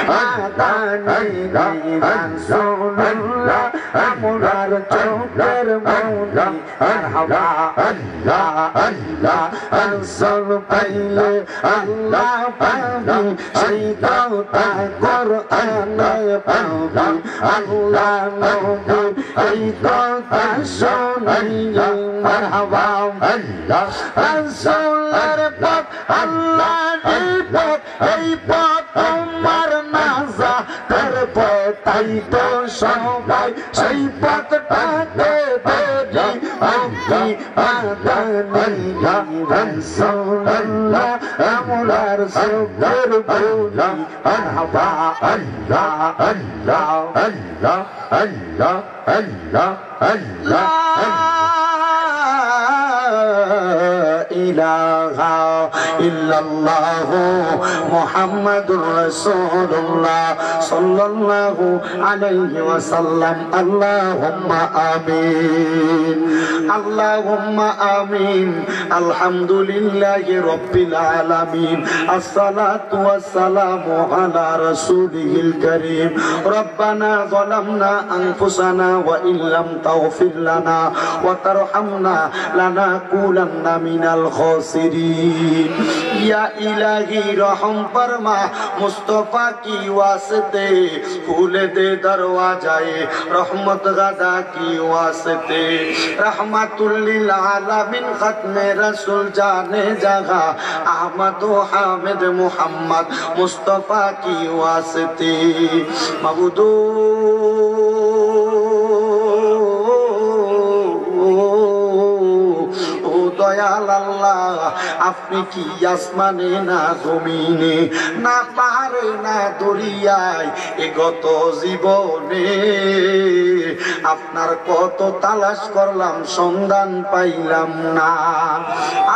মাদানী রাসূলুল্লাহ আমরার চোখের মনি মারহাবা আল্লাহ আল্লাহ রাসূল পাইলে আল্লাহ পাবি সেই কথা কোরআনে পাবি আল্লাহ নবী এই কথা শুনিয়ে মারহাবা আল্লাহ রাসূলের পথ আল্লাহর পথ এই পথ তোমার নাজাতের পথ তাই তো সবাই সেই পথটাকে ধরি আমি মাদানী রাসূলুল্লাহ আমরার চোখের মনি মারহাবা আল্লাহ আল্লাহ আল্লাহ আল্লাহ আল্লাহ আল্লাহ ইলাহা ইল্লাল্লাহ মুহাম্মাদুর রাসূলুল্লাহ সাল্লাল্লাহু আলাইহি ওয়াসাল্লাম আল্লাহুম্মা আমিন আল্লাহুম্মা আমিন আলহামদুলিল্লাহি রাব্বিল আলামিন আসসালাতু ওয়াসসালামু আলা রাসূলিল কারীম রব্বানা যালামনা আনফুসানা ওয়া ইল্লাম তাগফির লানা ওয়া তারহামনা লানাকুলান্না মিনাল খাসিরিন या इलाही रहम फरमा मुस्तफा की वास्ते खोल दे दरवाजाए रहमत गदा की वास्ते रहमतुल लिल आलमीन खत्म रसूल जाने जगह अहमद व हामिद मुहम्मद मुस्तफा की वास्ते मबूदो দয়াল আল্লাহ আপনি কি আসমানে না জমিনে না পাহাড়ে না দরিয়ায় এ গত জীবনে আপনার কত তালাশ করলাম সন্ধান পাইলাম না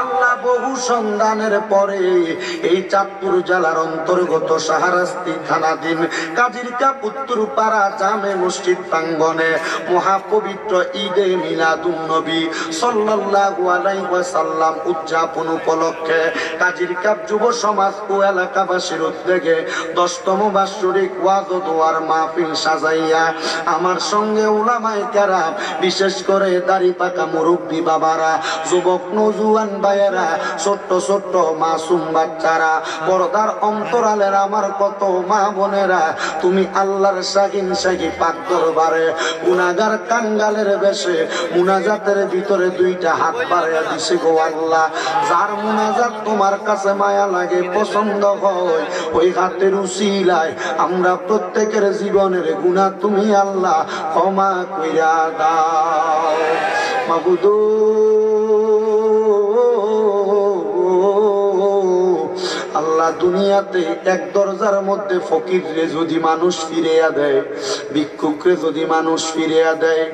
আল্লাহ বহু সন্ধানের পরে এই চাঁদপুর জেলার অন্তর্গত শাহরাস্তি থানাধীন কাজিরকাপ উত্তরপাড়া জামে মসজিদ প্রাঙ্গণে মহাপবিত্র ঈদে মিলাদুন নবী সাল্লাল্লাহু আলাইহি ওয়াসাল্লাম উদযাপন উপলক্ষে কাজিরকাপ যুব সমাজ ও এলাকাবাসীর উদ্যোগে 10তম বাৎসরিক ওয়াজ ও দোয়ার মাহফিল সাজাইয়া আমার সঙ্গে উলামায়ে কেরাম বিশেষ করে দাড়ি পাকা মুরব্বী বাবারা যুবক নওজোয়ান ভাইয়েরা ছোট্ট ছোট্ট মাসুম বাচ্চারা পর্দার অন্তরালের আমার কত মা বোনেরা তুমি আল্লাহর শাহিন শাহী পাক দরবারে গুনাহগার কাঙ্গালের বেশে মুনাজাতের ভিতরে দুইটা হাত বাড়াইয়া দিছে গো আল্লাহ যার মুনাজাত তোমার কাছে মায়া লাগে পছন্দ হয় ওই হাতের উসিলায় আমরা প্রত্যেকের জীবনের গুনাহ তুমি আল্লাহ ক্ষমা কইরা দাও মাবুদ আল্লাহ দুনিয়াতে এক দরজার মধ্যে ফকিররে যদি মানুষ ফিরিয়া দেয় ভিক্ষুকরে যদি মানুষ ফিরিয়া দেয়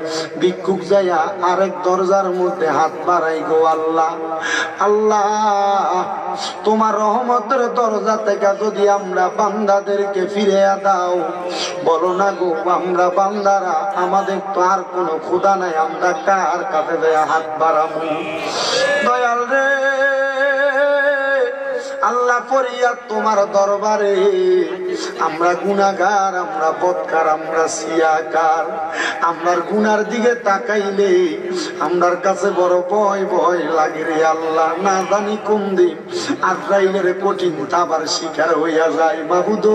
ভিক্ষুক যাইয়া আরেক দরজার মধ্যে হাত বাড়াই গো আল্লাহ আল্লাহ তোমার রহমতের দরজা থেকে যদি আমরা বান্দাদেরকে ফিরিয়া দাও বলো না গো আমরা বান্দারা আমাদের তো আর কোনো খোদা নাই আমরা কার কাছে দেয়া হাত বাড়াবো দয়াল রে আল্লাহ ফরিয়াদ তোমার দরবারে আমরা গুনাহগার আমরা বদকার আমরা সিয়াকার আমরার গুনার দিকে তাকাইলে আমরার কাছে বড় ভয় ভয় লাগে রে আল্লাহ না জানি কোন দিন আজরাইলের কঠিন তাবার শিকার হইয়া যায় মাবুদ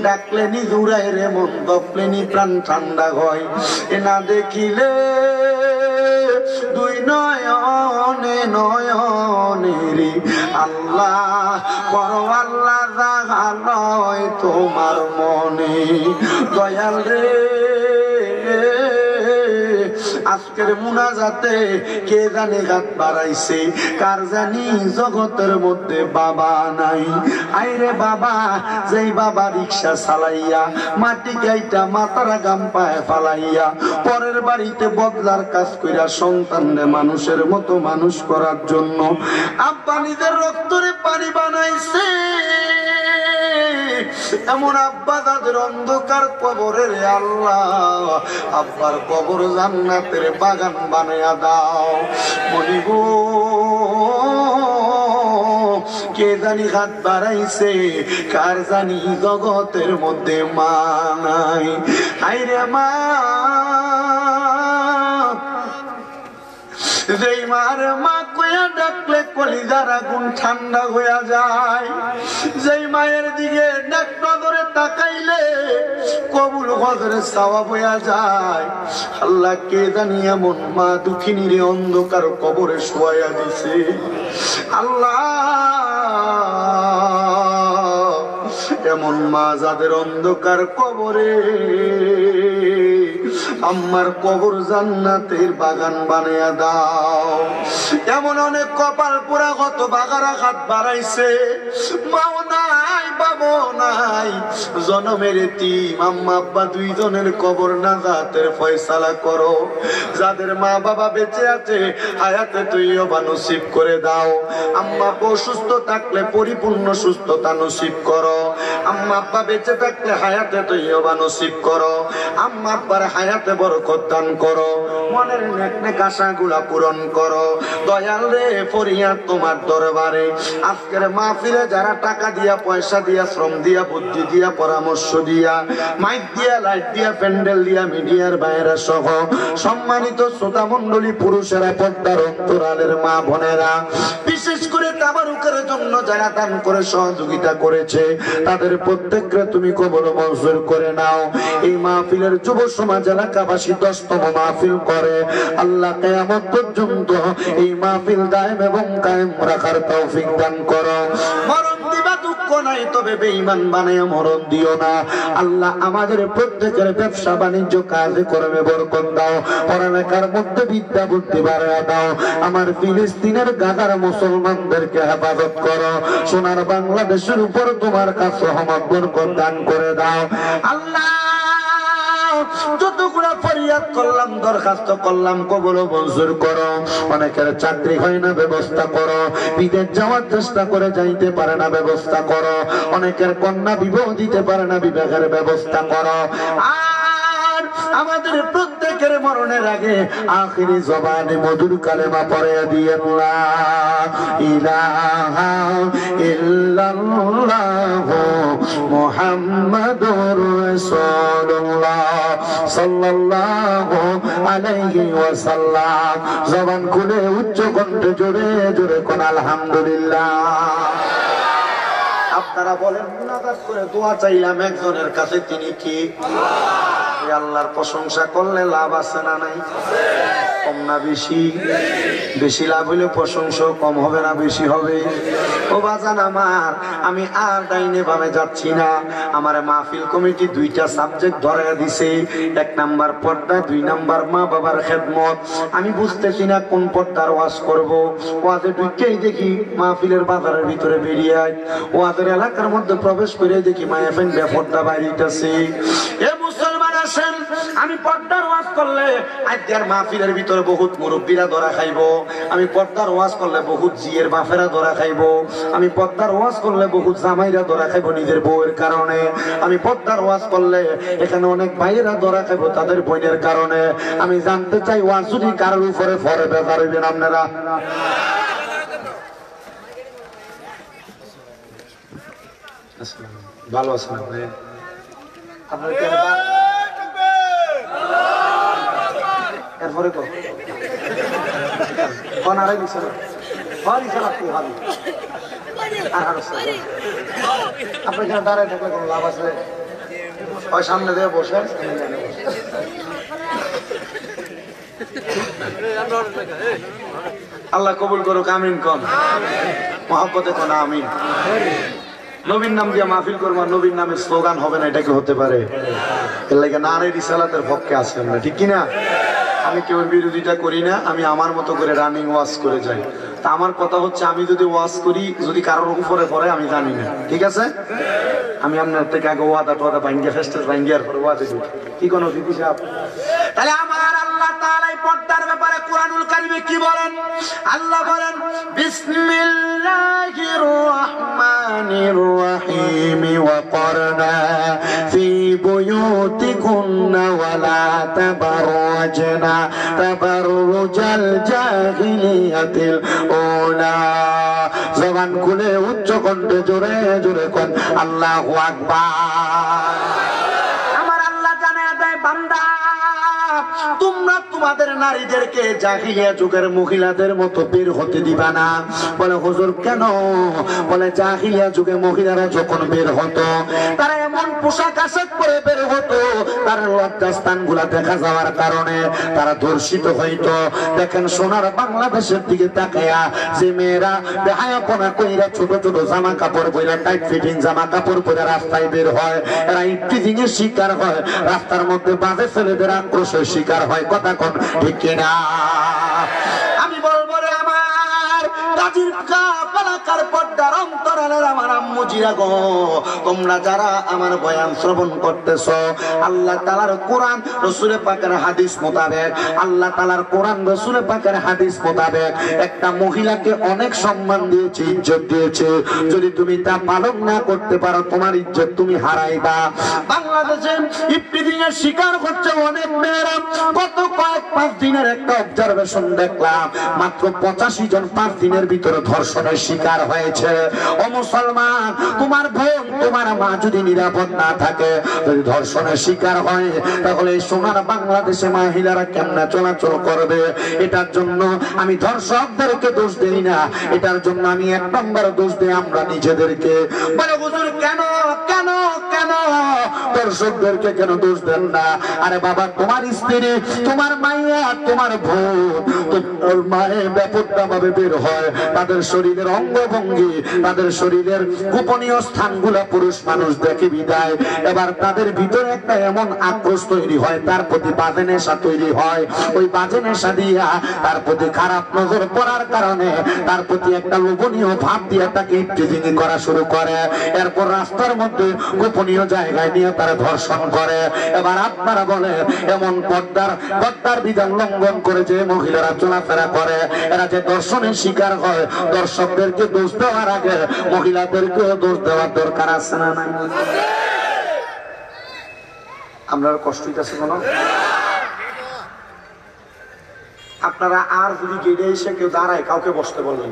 ডাকলেনি দৌড়ায় রে মন দপলেনি প্রাণ ঠান্ডা হয় এ না দেখিলে দুই নয়নে নয়নেরি আল্লাহ করো আল্লাহ জাগালয় তোমার মনে দয়াল রে আজকের মুনাজাতে কে জানে হাত বাড়াইছে কার জানি জগতের মধ্যে বাবা নাই আইরে বাবা যেই বাবা রিকশা চালাইয়া মাটি গাইটা মাথার গাম পায়ে ফালাইয়া পরের বাড়িতে বদলার কাজ কইরা সন্তানরে মানুষের মতো মানুষ করার জন্য আব্বা নিজের রক্তরে পানি বানাইছে এমন আব্বা তাদের অন্ধকার কবরের আল্লাহ আব্বার কবর জান্নাতের বাগান বানায়া দাও মনিব কে জানি হাত বাড়াইছে, কার জানি জগতের মধ্যে মা নাই। আইরে মা, যেই মার মা কইয়া ডাকলে কলিজার আগুন ঠান্ডা হইয়া যায়, যেই মায়ের দিকে ডাক নজরে তাকাইলে কবুল হজরে সওয়াব হইয়া যায়। আল্লাহ কে জানি এমন মা দুঃখিনীর অন্ধকার কবরে শোয়াইয়া দিছে। আল্লাহ এমন মা যাদের অন্ধকার কবরে আমার কবর জান্নাতের বাগান বানায়া দাও। এমন অনেক কপাল পোড়া কত বাগারা হাত বাড়াইছে, মাও নাই বাবাও নাই, জনমের এতিম আম্মা আব্বা দুইজনের কবর নাজাতের ফয়সালা করো। যাদের মা বাবা বেঁচে আছে হায়াতে তৈয়বা নসিব করে দাও। আম্মা আব্বা অসুস্থ থাকলে পরিপূর্ণ সুস্থতা নসিব করো। আম্মা আব্বা বেঁচে থাকলে হায়াতে তৈয়বা নসিব করো। আম্মা আব্বার হায়াতে বরকত দান করো। মনের নেক নেক আশাগুলা পূরণ করো। দয়াল রে ফরিয়াদ তোমার দরবারে আজকের মাহফিলে যারা টাকা দিয়া, পয়সা দিয়া, শ্রম দিয়া, বুদ্ধি দিয়া, পরামর্শ দিয়া, মাইক দিয়া, লাইট দিয়া, প্যান্ডেল দিয়া, মিডিয়ার বাইরে সহ সম্মানিত শ্রোতা মণ্ডলী, পুরুষেরা, পর্দার অন্তরালের মা বোনেরা, বিশেষ করে তাবারুকের জন্য যারা দান করে সহযোগিতা করেছে তাদের প্রত্যেককে তুমি কবুল মঞ্জুর করে নাও। এই মাহফিলের যুব সমাজ এলাকাবাসী 10তম মাহফিল করে আল্লাহ কিয়ামত পর্যন্ত এই মাহফিল দায়েম এবং কায়েম রাখার তৌফিক দান করো। মরণ দিবা দুঃখ নাই, তবে বেঈমান বানায় মরণ দিও না। আল্লাহ আমাদের প্রত্যেকের ব্যবসা বাণিজ্য কাজে কর্মে বরকত দাও। পড়ালেখার মধ্যে বিদ্যা বুদ্ধি বাড়ায় দাও। আমার ফিলিস্তিনের গাদার মুসলমানদেরকে হেফাজত করো। সোনার বাংলাদেশের উপর তোমার কাছে রহমত বরকত দান করে দাও। আল্লাহ যতগুলা ফরিয়াদ করলাম, দরখাস্ত করলাম, কবুল মঞ্জুর করো। অনেকের চাকরি হয় না, ব্যবস্থা করো। বিদেশ যাওয়ার চেষ্টা করে যাইতে পারে না, ব্যবস্থা করো। অনেকের কন্যা বিবাহ দিতে পারে না, বিবাহের ব্যবস্থা করো। আর আমাদের প্রত্যেকের মরণের আগে আখিরি জবানে মধুর কালেমা পড়ে দিয়ে লা ইলাহা ইল্লাল্লাহু মুহাম্মাদুর রাসূলুল্লাহ সাল্লাল্লাহু আলাইহি ওয়াসাল্লাম। জবান খুলে উচ্চ কণ্ঠে জোরে জোরে কোন আলহামদুলিল্লাহ। আপনারা বলেন, মুনাজাত করে দোয়া চাইলাম একজনের কাছে, তিনি কি? আল্লাহর প্রশংসা করলে লাভ আছে না নাই? কম না বেশি? বেশি লাভ হইলে প্রশংসা কম হবে না বেশি হবে? ও বাজান আমার, আমি আর ডাইনে বামে যাচ্ছি না। আমার মাহফিল কমিটি 2টা সাবজেক্ট ধরে দিছে। 1 নাম্বার পর্দা, 2 নাম্বার মা বাবার খেদমত। আমি বুঝতেছি না কোন পর্দার ওয়াজ করব। ওয়াজে ঢুকেই দেখি মাহফিলের বাজারের ভিতরে বেরিয়ে আয়, ওয়াজের এলাকার মধ্যে প্রবেশ করে দেখি মায়াফেন বেপর্দা বাইরেছে। এ মুসলমান আসেন, আমি পর্দার ওয়াজ করলে আজকের মাহফিলের ভিতরে বহুত মুরব্বীরা ধরা খাইব। আমি পর্দার ওয়াজ করলে বহুত জিয়ের বাফেরা ধরা খাইব। আমি পর্দার ওয়াজ করলে বহুত জামাইরা ধরা খাইব নিজের বউয়ের কারণে। আমি পর্দার ওয়াজ করলে এখানে অনেক ভাইয়েরা ধরা খাইব তাদের বোনের কারণে। আমি জানতে চাই, ওয়াজ যদি কারোর উপরে পরে বেজার হইবেন আপনারা? ভালো আছেন আপনি? আপনার এরপরে আপনার এখানে দাঁড়ায় থাকলে কোনো লাভ আছে? ওই সামনে দিয়ে বসেন। আল্লাহ কবুল করুক, আমিন কোন মহব্বতে কোন আমিন। নবীর নাম দিয়ে মাহফিল করবো, নবীর নামের স্লোগান হবে না, এটা কি হতে পারে? এর লাগে নারে রিসালাতের পক্ষে আছি আমরা, ঠিক কিনা? আমি কেউ বিরোধিতা করি না, আমি আমার মতো করে রানিং ওয়াজ করে যাই। তা আমার কথা হচ্ছে, আমি যদি ওয়াজ করি, যদি কারোর উপরে পড়ে আমি জানি না, ঠিক আছে? আমি আপনার থেকে আগে ওয়াদা টোয়াদা ভাঙ্গিয়া ফেস্টেস ভাঙ্গিয়ার পরে ওয়াদে দিই, কি কোনো বিধি সাহেব? তাহলে আমার আল্লাহ তাআলা এই পর্দার ব্যাপারে কুরআনুল কারীমে কি বলেন? আল্লাহ বলেন, বিসমিল্লাহির রাহমানির রাহিম, ওয়া করনা ফি বুয়ু বুয়ুতিকুন্না ওয়ালা তাবাররাজনা তাবাররুজাল জাহিলিয়াতিল উলা। জবান খুলে উচ্চ কণ্ঠে জোরে জোরে কোন আল্লাহু আকবার। আমার আল্লাহ জানে দেয় বান্দা তোমরা তোমাদের নারীদেরকে জাহিলিয়া যুগের মহিলাদের মতো বের হতে দিবা না। বলে হুজুর কেন? বলে জাহিলিয়া যুগে মহিলারা যখন বের হতো তারা এমন পোশাক আশাক পরে বের হতো তার লজ্জাস্থান গুলা দেখা যাওয়ার কারণে তারা ধর্ষিত হইতো। দেখেন সোনার বাংলাদেশের দিকে তাকায়া যে মেয়েরা বেহায়াপনা কইরা ছোট ছোট জামা কাপড় পরে টাইট ফিটিং জামা কাপড় পরে রাস্তায় বের হয়, এরা ইফটিজিং এর শিকার হয়, রাস্তার মধ্যে বাজে ছেলেদের আক্রোশের শিকার হয়। কথা কোন ঠিক কিনা? আমি বলবো রে আমার কাজীর পালাকার পর্দার অন্তরালের আমার আম্মুজিরা গো, তোমরা যারা আমার বয়ান শ্রবণ করতেছো আল্লাহ তাআলার কোরআন রাসূল পাকের হাদিস মোতাবেক, আল্লাহ তাআলার কোরআন রাসূল পাকের হাদিস মোতাবেক একটা মহিলাকে অনেক সম্মান দিয়েছে, ইজ্জত দিয়েছে। যদি তুমি তা পালন না করতে পারো তোমার ইজ্জত তুমি হারাইবা। বাংলাদেশে ইফতিজিং এর শিকার হচ্ছে অনেক মেয়েরা। গত কয়েক 5 দিনের একটা অবজারভেশন দেখলাম, মাত্র 85 জন 5 দিনের ভিতরে ধর্ষণের শিকার হয়েছে। ও মুসলমান, তোমার বোন তোমার মা যদি নিরাপদ না থাকে, যদি ধর্ষণের শিকার হয়, তাহলে এই সোনার বাংলাদেশে মহিলারা কেমনে চলাচল করবে? এটার জন্য আমি ধর্ষকদেরকে দোষ দেই না, এটার জন্য আমি 1 নম্বর দোষ দেই আমরা নিজেদেরকে। বলে হুজুর কেন কেন কেন দর্শকদেরকে কেন দোষ দেন না? আরে বাবা, তোমার স্ত্রী, তোমার মাইয়া, তোমার বোন, তোমার মায়ের ব্যাপারটা ভাবে বের হয়, তাদের শরীরের অঙ্গভঙ্গি, তাদের শরীরের গোপনীয় স্থানগুলো পুরুষ মানুষ দেখে বিদায়। এবার তাদের ভিতরে একটা এমন আক্রোশ তৈরি হয়, তার প্রতি বাজে নেশা তৈরি হয়। ওই বাজে নেশা দিয়া তার প্রতি খারাপ নজর পড়ার কারণে তার প্রতি একটা লোভনীয় ভাব দিয়ে তাকে ইফতিজিং করা শুরু করে। এরপর রাস্তার মধ্যে গোপনীয় জায়গায় নিয়ে তারা ধর্ষণ করে। এবার আপনারা বলে এমন পর্দার বিধান লঙ্ঘন করে যে মহিলারা চলাফেরা করে, এরা যে ধর্ষণের শিকার হয়, দর্শকদেরকে দোষ দেওয়ার আগে মহিলাদেরকেও দোষ দেওয়ার দরকার আছে না নাই? আপনার কষ্ট হইতেছে কোনো? আপনারা আর যদি গেটে এসে কেউ দাঁড়ায় কাউকে বসতে বলবেন,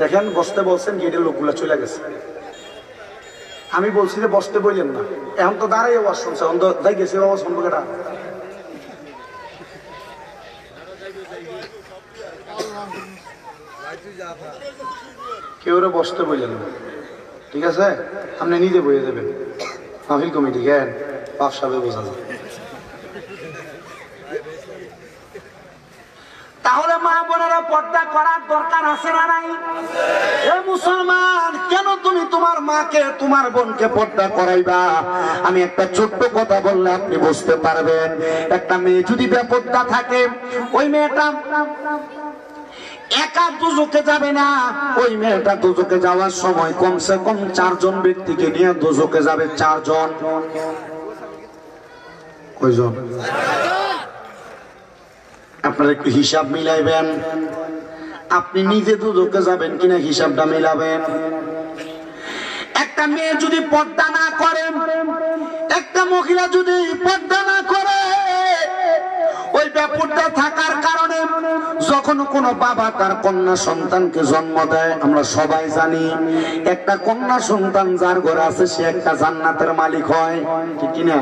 দেখেন বসতে বলছেন গেটের লোকগুলা চলে গেছে। আমি বলছি যে বসতে বললেন না, এখন তো দাঁড়াই আওয়াজ শুনছে, এখন তো যাই গেছে আওয়াজ শুনবো কেটা? কেউ বসতে বললেন না, ঠিক আছে? আপনি নিজে বইয়ে দেবেন, মাহফিল কমিটি জ্ঞান বাপ সাহেব বোঝা যায়। তাহলে মা বোনেরা পর্দা করার দরকার আছে না নাই? এ মুসলমান, কেন তুমি তোমার মাকে তোমার বোনকে পর্দা করাইবা? আমি একটা ছোট্ট কথা বললে আপনি বুঝতে পারবেন। একটা মেয়ে যদি বেপর্দা থাকে, ওই মেয়েটা একা দুজকে যাবে না, ওই মেয়েটা দুজকে যাওয়ার সময় কমসে কম 4 জন ব্যক্তিকে নিয়ে দুজকে যাবে। 4 জন। কয়জন? আপনারা একটু হিসাব মিলাইবেন। আপনি নিজে দুজকে যাবেন কিনা হিসাবটা মিলাবেন। একটা মেয়ে যদি পর্দা না করে, একটা মহিলা যদি পর্দা না করে, ওই ব্যাপারটা থাকার কারণে যখন কোনো বাবা তার কন্যা সন্তানকে জন্ম দেয়, আমরা সবাই জানি একটা কন্যা সন্তান যার ঘরে আছে সে একটা জান্নাতের মালিক হয়, ঠিক কিনা?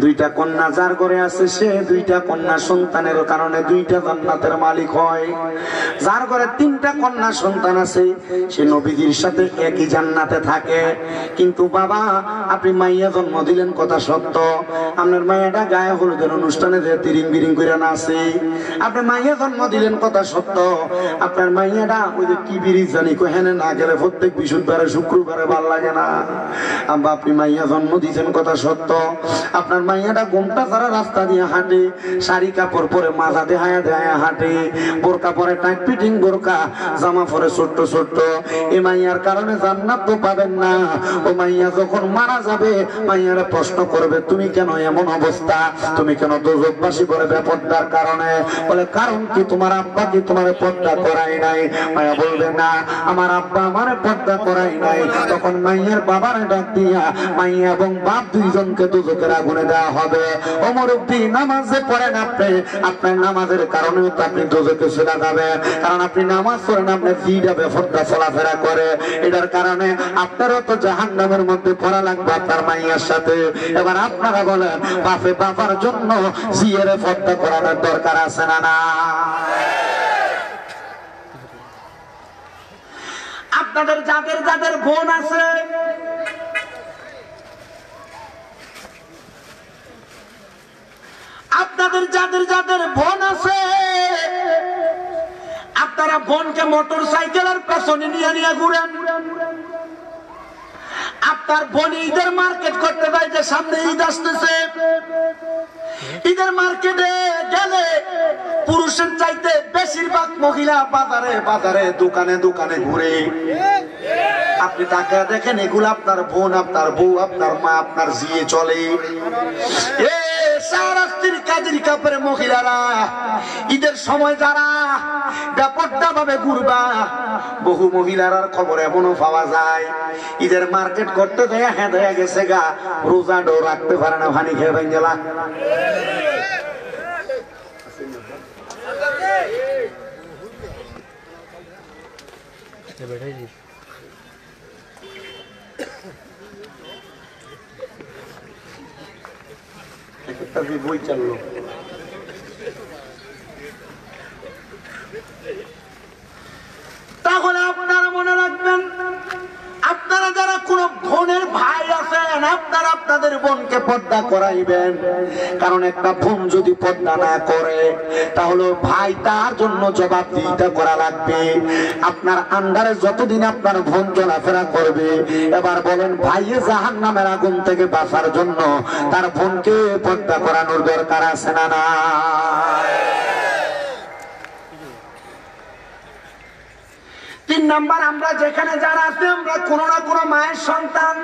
2টা কন্যা যার ঘরে আছে সে 2টা কন্যা সন্তানের কারণে 2টা জান্নাতের মালিক হয়। যার ঘরে 3টা কন্যা সন্তান আছে সে নবীজির সাথে একই জান্নাতে থাকে। কিন্তু বাবা, আপনি মাইয়া জন্ম দিলেন, কথা সত্য, আপনার মাইয়াটা গায়ে হলুদের অনুষ্ঠানে যে তিরিং বিরিং করে নাচে, আপনি মাইয়া জন্ম দিলেন, কথা সত্য, আপনার মাইয়াটা ওই যে কি বিরিজ জানি হেনে না গেলে প্রত্যেক বৃহস্পতিবারে শুক্রবারে ভাল লাগে না। আপনি মাইয়া জন্ম দিয়েছেন, কথা সত্য, আপনার মাইয়াটা ঘুমটা ছাড়া রাস্তা দিয়ে হাঁটে, শাড়ি কাপড় পরে মাথা দেহায়া দেহায়া হাঁটে, বোরকা পরে টাইট ফিটিং বোরকা, জামা পরে ছোট্ট ছোট্ট। এই মাইয়ার কারণে জান্নাত তো পাবেন না। ও মাইয়া যখন মারা যাবে মাইয়ারা প্রশ্ন করবে তুমি কেন এমন অবস্থা, তুমি কেন দোজখবাসী করে বেপরদার কারণে? বলে কারণ কি তোমার আব্বা কি তোমার পর্দা করাই নাই? মাইয়া বলবে না আমার আব্বা আমার পর্দা করাই নাই। তখন মাইয়ার বাবার ডাক দিয়া মাইয়া এবং বাপ দুইজনকে দোজখের আগুনে দেওয়া হবে। ও মুরব্বি নামাজে পড়েন আপনি, আপনার নামাজের কারণেও তো আপনি দোজখে চলে যাবেন। কারণ আপনি নামাজ পড়েন, আপনার জিটা বেপরদা চলাফেরা করে, এটার কারণে আপনারও তো জাহান্নামের মধ্যে পড়া লাগবে আপনার মাইয়ার সাথে। এবার আপনারা বলেন বাপে বাবার জন্য জিয়ের পর্দা করানোর দরকার আছে না? না। আপনাদের যাদের যাদের বোন আছে, আপনাদের যাদের যাদের বোন আছে, আপনারা বোনকে মোটর সাইকেলের পেছনে নিয়ে নিয়ে ঘুরেন। আপনার বোন ঈদের মার্কেট করতে যায়, যে সামনে ঈদ আসতেছে, ঈদের মার্কেটে গেলে পুরুষের চাইতে বেশিরভাগ মহিলা বাজারে বাজারে দোকানে দোকানে ঘুরে। আপনি তাকে দেখেন এগুলো আপনার বোন, আপনার বউ, আপনার মা, আপনার জিয়ে চলে। সারাস্তির কাজের কাপড়ে মহিলারা ঈদের সময় যারা বেপরদা ভাবে ঘুরবা, বহু মহিলার খবর এমনও পাওয়া যায় ঈদের মার্কেট করতে দেয়া হ্যাঁ দেয়া গেছে গা, রোজা ডো রাখতে পারে না, ভানি খেয়ে ভেঙে গেলা। বই চাললো তাহলে আপনারা মনে রাখবেন, আপনারা যারা কোন বোনের ভাই আছেন, আপনারা আপনাদের বোনকে পর্দা করাইবেন। কারণ একটা বোন যদি পর্দা না করে তাহলে ভাই তার জন্য জবাবদিহিতা করা লাগবে। আপনার আন্ডারে যতদিন আপনার বোন চলাফেরা করবে, এবার বলেন ভাইয়ে জাহান্নামের আগুন থেকে বাঁচার জন্য তার বোনকে পর্দা করানোর দরকার আছে না? না। 3 নাম্বার, আমরা যেখানে যারা আছি আমরা কোন না কোন মায়ের সন্তান।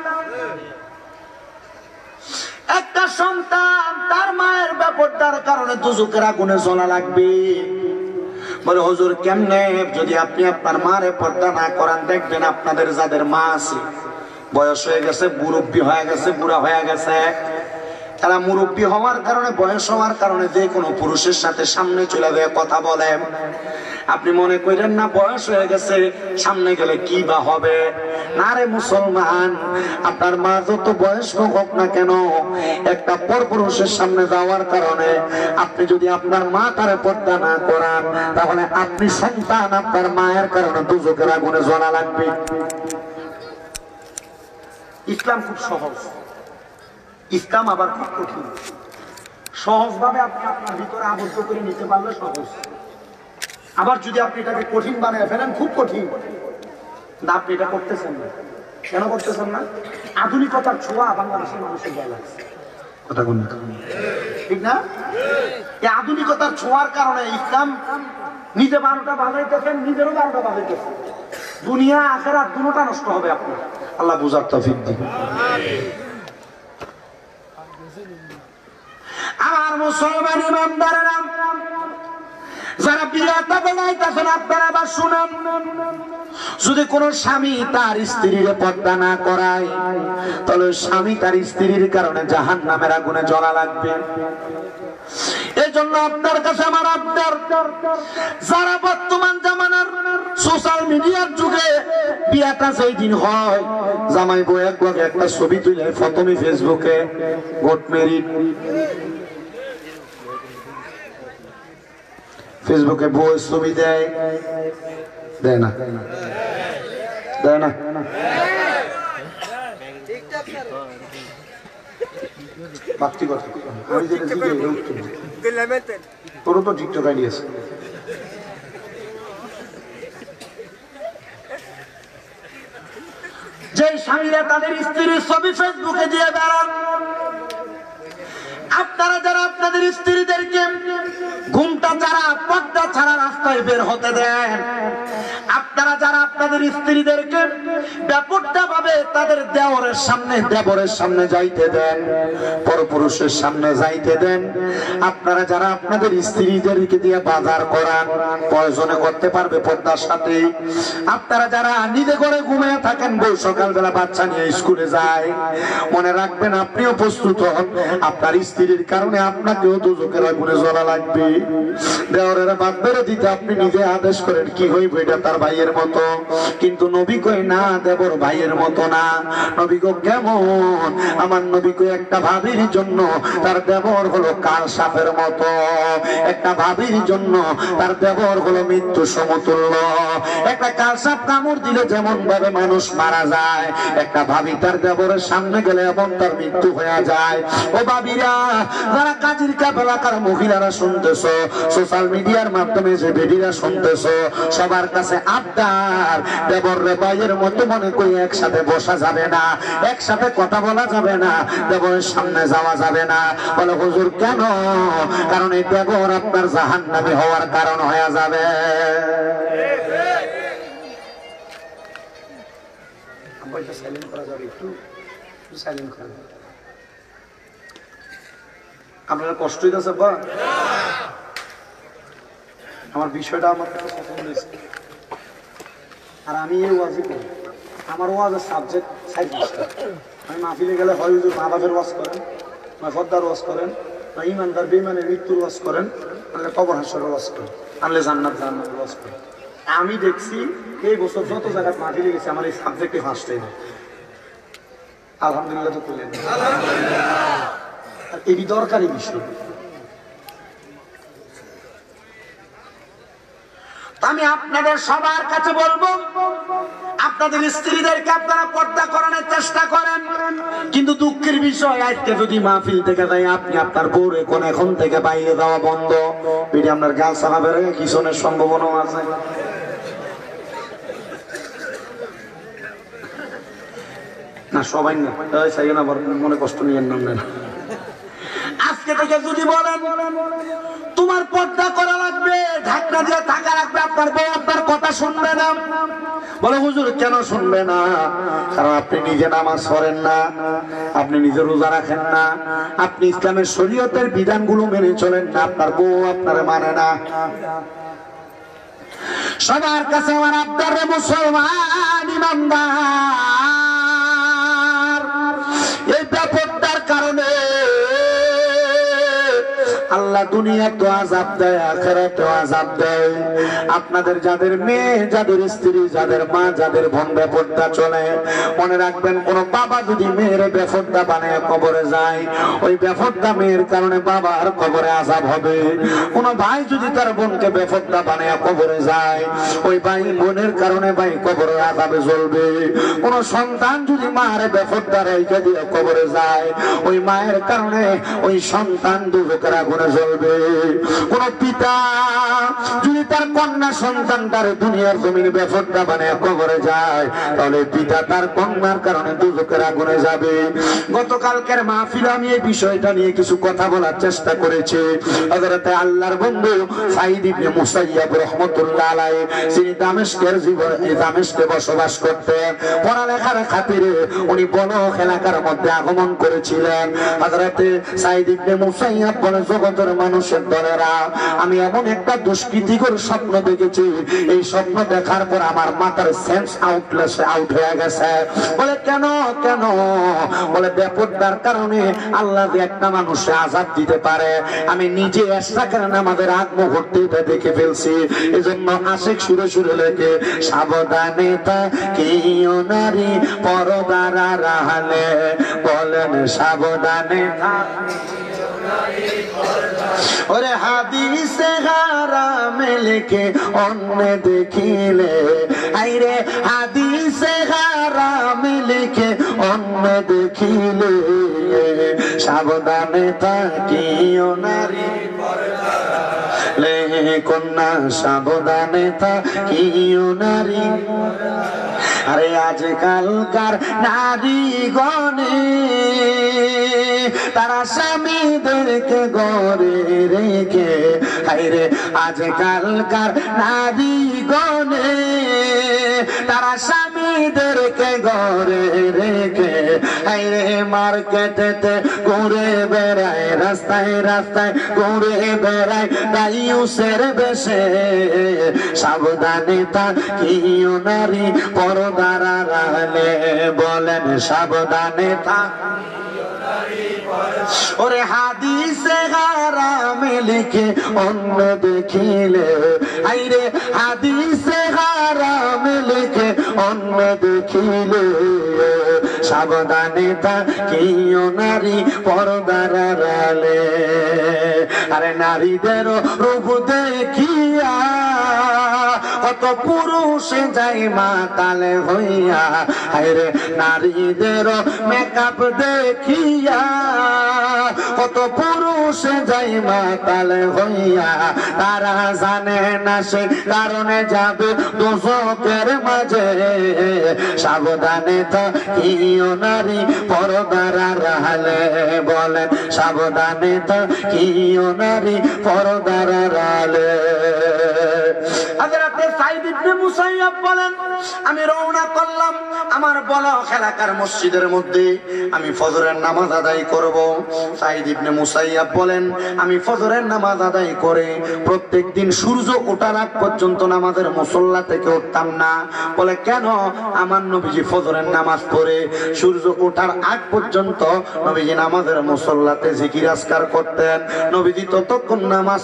একটা সন্তান তার মায়ের বেপরদার কারণে দোজখের আগুনে জ্বলা লাগবে। বলে হুজুর কেমনে? যদি আপনি আপনার মারে পর্দা না করান, দেখবেন আপনাদের যাদের মা আছে বয়স হয়ে গেছে, মুরব্বী হয়ে গেছে, বুড়া হয়ে গেছে, তারা মুরব্বী হওয়ার কারণে, বয়স হওয়ার কারণে যে কোনো পুরুষের সাথে সামনে চলে যায় কথা বলে। আপনি মনে করেন না বয়স হয়ে গেছে, সামনে গেলে কি বা হবে? না রে মুসলমান, আপনার মা যত বয়স্ক হোক না কেন, একটা পরপুরুষের সামনে যাওয়ার কারণে আপনি যদি আপনার মা তারে পর্দা না করান, তাহলে আপনি সন্তান আপনার মায়ের কারণে দোজখের আগুনে জ্বলা লাগবে। ইসলাম খুব সহজ, ইসলাম আবার খুব কঠিন। সহজ ভাবে আপনি আপনার ভিতরে আবদ্ধ করে নিতে পারলে সহজ, আবার যদি আপনি এটাকে কঠিন বানিয়ে ফেলেন খুব কঠিন। না, আপনি এটা করতেছেন না। কেন করতেছেন না? আধুনিকতার ছোঁয়া বাংলাদেশের মানুষের গায়ে লাগছে, কথা বলুন ঠিক না? এই আধুনিকতার ছোঁয়ার কারণে ইসলাম নিজে 12টা বাজাইতেছেন, নিজেরও 12টা বাজাইতেছেন। দুনিয়া আখিরাত দুটোটা নষ্ট হবে আপনার। আল্লাহ বুঝার তৌফিক দিন। আমার মুসলমান ইমানদারেরা যারা বিয়াটা বানাইতেছেন, আপনারা আবার শুনেন, যদি কোন স্বামী তার স্ত্রীর পর্দা না করায়, তাহলে স্বামী তার স্ত্রীর কারণে জাহান্নামের আগুনে জ্বলা লাগবে। এই জন্য আপনার কাছে আমার আবদার, যারা বর্তমান জামানার সোশ্যাল মিডিয়ার যুগে বিয়াটা সেই দিন হয়, জামাই বউ একবারে একটা ছবি তুলে প্রথমে ফেসবুকে গট মেরিড, ফেসবুকে বউ ছবি দেয়, দেয় না? দেয় না? তোরও তো টিকটক আইডি আছে। যে স্বামীরা তাদের স্ত্রীর ছবি ফেসবুকে দিয়ে বেড়ান, আপনারা যারা আপনাদের স্ত্রীদেরকে ঘুমটা ছাড়া পর্দা ছাড়া রাস্তায় বের হতে দেন, আপনারা যারা আপনাদের স্ত্রীদেরকে ব্যাপারটা ভাবে তাদের দেবরের সামনে যাইতে দেন, পরপুরুষের সামনে যাইতে দেন, আপনারা যারা আপনাদের স্ত্রীদেরকে দিয়ে বাজার করান, প্রয়োজনে করতে পারবে পর্দার সাথে, আপনারা যারা নিজে ঘরে ঘুমিয়ে থাকেন, বউ সকালবেলা বাচ্চা নিয়ে স্কুলে যায়, মনে রাখবেন আপনিও প্রস্তুত হন, আপনার স্ত্রীর কারণে আপনাকেও দুজকের আগুনে জ্বলা লাগবে। দেওরের বাদ বেড়ে দিতে আপনি নিজে আদেশ করেন, কি হইব এটা তার ভাইয়ের মতো, কিন্তু নবী কই না, দেবর ভাইয়ের মতো না। নবী গো কেমন? আমার নবী কই একটা ভাবির জন্য তার দেবর হলো কাল সাপের মতো, একটা ভাবির জন্য তার দেবর হলো মৃত্যু সমতুল্য। একটা কাল সাপ কামড় দিলে যেমন ভাবে মানুষ মারা যায়, একটা ভাবি তার দেবরের সামনে গেলে এমন তার মৃত্যু হয়ে যায়। ও ভাবিরা, যারা কাজীর এলাকার মহিলারা শুনতেছো, সোশ্যাল মিডিয়ার মাধ্যমে যে বেডিরা শুনতেছো, সবার কাছে আবদার, দেবর রে ভাইয়ের মতো মনে করি একসাথে বসা যাবে না, একসাথে কথা বলা যাবে না, দেবরের সামনে যাওয়া যাবে না। বলে হুজুর কেন? কারণ এই দেবর আপনার জাহান্নামী হওয়ার কারণ হয়ে যাবে। আপনার কষ্ট হইতেছে বা আমার বিষয়টা আমার কাছে পছন্দ হয়েছে, আর আমি এই ওয়াজই করি। আমার ওয়াজের সাবজেক্ট 5টা। আমি মাহফিলে গেলে হয় যে মা বাপের ওয়াজ করেন, না ফদ্দার ওয়াজ করেন, না ইমানদার বেইমানের মৃত্যুর ওয়াজ করেন, আনলে কবর হাসরের ওয়াজ করেন, আনলে জান্নাতের ওয়াজ করেন। আমি দেখছি এই বছর যত জায়গায় মাহফিলে গেছি আমার এই সাবজেক্টে ফার্স্টই না। আলহামদুলিল্লাহ তো করলেন, আর এই দরকারি বিষয়। আমি আপনাদের সবার কাছে বলবো, আপনাদের স্ত্রীদেরকে আপনারা পর্দা করানোর চেষ্টা করেন, কিন্তু দুঃখের বিষয় আজকে যদি মাহফিল থেকে যাই আপনি আপনার বউরে কোন এখন থেকে বাইরে দেওয়া বন্ধ, এটি আপনার গাল সাহাবের কিশনের সম্ভাবনা আছে। না সবাই না, আবার মনে কষ্ট নিয়ে নাম নেন। আজকে থেকে যদি বলেন তোমার পর্দা করা লাগবে, ঢাকনা দিয়ে থাকা লাগবে, আপনার বউ আপনার কথা শুনবে না। বলে হুজুর কেন শুনবে না? কারণ আপনি নিজে নামাজ পড়েন না, আপনি নিজে রোজা রাখেন না, আপনি ইসলামের শরীয়তের বিধানগুলো মেনে চলেন না, আপনার বউ আপনারে মানে না। সবার কাছে আমার আবদার, মুসলমান ইমানদার, এই ব্যাপারটার কারণে আল্লাহ দুনিয়া তো আযাব দেয়, আখিরাতে আযাব দেয়। আপনাদের যাদের মেয়ে, যাদের স্ত্রী, যাদের মা, যাদের বোন বেপরদা চলে, মনে রাখবেন কোন বাবা যদি মেয়ের বেপরদা বানায় কবরে যায়, ওই বেপরদা মেয়ের কারণে বাবার কবরে আযাব হবে। কোন ভাই যদি তার বোনকে বেপরদা বানায় কবরে যায়, ওই ভাই বোনের কারণে ভাই কবরে আযাবে জ্বলবে। কোন সন্তান যদি মায়ের বেপরদা রেখে দিয়ে কবরে যায়, ওই মায়ের কারণে ওই সন্তান দুজকের আগুনে জ্বলবে। কোন পিতা যদি তার কন্যা সন্তানটার দুনিয়ার জমিনে বেপরদা বানায় কবরে যায়, তাহলে পিতা তার কন্যার কারণে দুজকের আগুনে যাবে। গতকালকের মাহফিলে আমি এই বিষয়টা নিয়ে কিছু কথা বলার চেষ্টা করেছি। হযরত আল্লাহর বন্ধু সাঈদ ইবনে মুসাইয়্যিব রাহমাতুল্লাহ আলাইহি, যিনি দামেস্কে বসবাস করতেন, পড়ালেখার খাতিরে উনি বলখ এলাকার মধ্যে আগমন করেছিলেন। হযরত সাঈদ ইবনে মুসাইয়্যিব বলে, জগতের মানুষের দলেরা, আমি এমন একটা দুষ্কৃতিকর স্বপ্ন দেখেছি, এই স্বপ্ন দেখার পর আমার মাথার সেন্স আউট হয়ে গেছে। বলে কেন কেন? বলে বেপরদার কারণে আল্লাহ যে একটা মানুষে আযাব দিতে পারে, আমি নিজে এসরাকের নামাজের আগ মুহূর্তে এটা দেখে ফেলছি। এজন্য আশিক সুরে সুরে লেখে, সাবধানে থাকিও নারী পরদার আড়ালে, বলেন সাবধানে ওরে হাদিসে হারামে লেখে অন্য দেখিলে, আইরে হাদিসে হারামে লেখে অন্য দেখিলে, সাবধানে থাকিও নারী লে কন্যা, সাবধানে থাকিও নারী। আরে আজকালকার নারী গণে তারা স্বামীদেরকে ঘরে রেখে হায়রে আজকালকার নারী গণে তারা স্বামীদেরকে ঘরে রেখে হায়রে মার্কেটেতে ঘুরে বেড়ায় রাস্তায় রাস্তায় ঘুরে বেড়ায় দায়ুসের বেশে সাবধানে থাকিও নারী পর্দার আড়ালে বলেন সাবধানে থাকিও নারী ওরে হাদিসে হারামে লিখে অন্য দেখিলে আইরে হাদিসে হারামে লিখে অন্য দেখিলে সাবধানে থাকিও নারী পর্দার আড়ালে আরে নারীদের রূপ দেখিয়া কত পুরুষে যাই মাতালে হইয়া হায়রে নারীদের মেকআপ দেখিয়া কত পুরুষে যাই মাতালে হইয়া তারা জানে না সে কারণে যাবে দোজখের মাঝে সাবধানে থাকিও নারী পর্দার আড়ালে বলেন সাবধানে থাকিও নারী পর্দার আড়ালে হযরতে সাঈদ ইবনে মুসাইয়াব বলেন আমি রওনা করলাম আমার বলখ এলাকার মসজিদের মধ্যে আমি ফজরের নামাজ আদায় করব। সাঈদ ইবনে মুসাইয়াব বলেন আমি ফজরের নামাজ আদায় করে প্রত্যেকদিন সূর্য ওঠার আগ পর্যন্ত নামাজের মুসল্লা থেকে উঠতাম না। বলে কেন? আমার নবীজি ফজরের নামাজ পড়ে সূর্য ওঠার আগ পর্যন্ত নবীজি নামাজের মুসল্লাতে জিকির আজকার করতেন। নবীজি ততক্ষণ নামাজ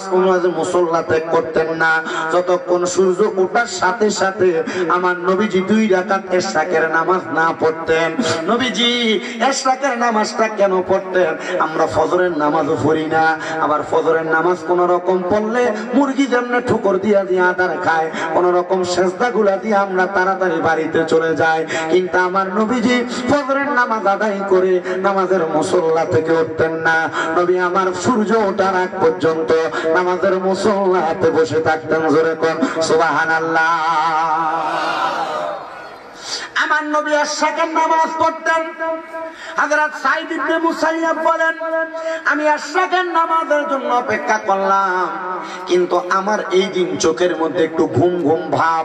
মুসল্লাতে করতেন না যতক্ষণ সূর্য ওঠার সাথে সাথে আমার নবীজি 2 রাকাত ইশরাকের নামাজ না পড়তেন। নবীজি ইশরাকের নামাজটা কেন পড়তেন? আমরা ফজরের নামাজও পড়ি না, আবার ফজরের নামাজ কোন রকম পড়লে মুরগি যেমনে ঠুকর দিয়া দিয়ে আদার খায় কোন রকম সেজদা গুলা দিয়ে আমরা তাড়াতাড়ি বাড়িতে চলে যাই, কিন্তু আমার নবীজি ফজরের নামাজ আদায় করে নামাজের মুসল্লা থেকে উঠতেন না। নবী আমার সূর্য ওঠার আগ পর্যন্ত নামাজের মুসল্লাতে বসে থাকতেন। জোরে কোন সুবহানাল্লাহ। আমার নবী ইশরাকের নামাজ পড়তেন। হযরত সাঈদ ইবনে মুসাইয়াব বলেন আমি ইশরাকের নামাজের জন্য অপেক্ষা করলাম, কিন্তু আমার এই দিন চোখের মধ্যে একটু ঘুম ঘুম ভাব।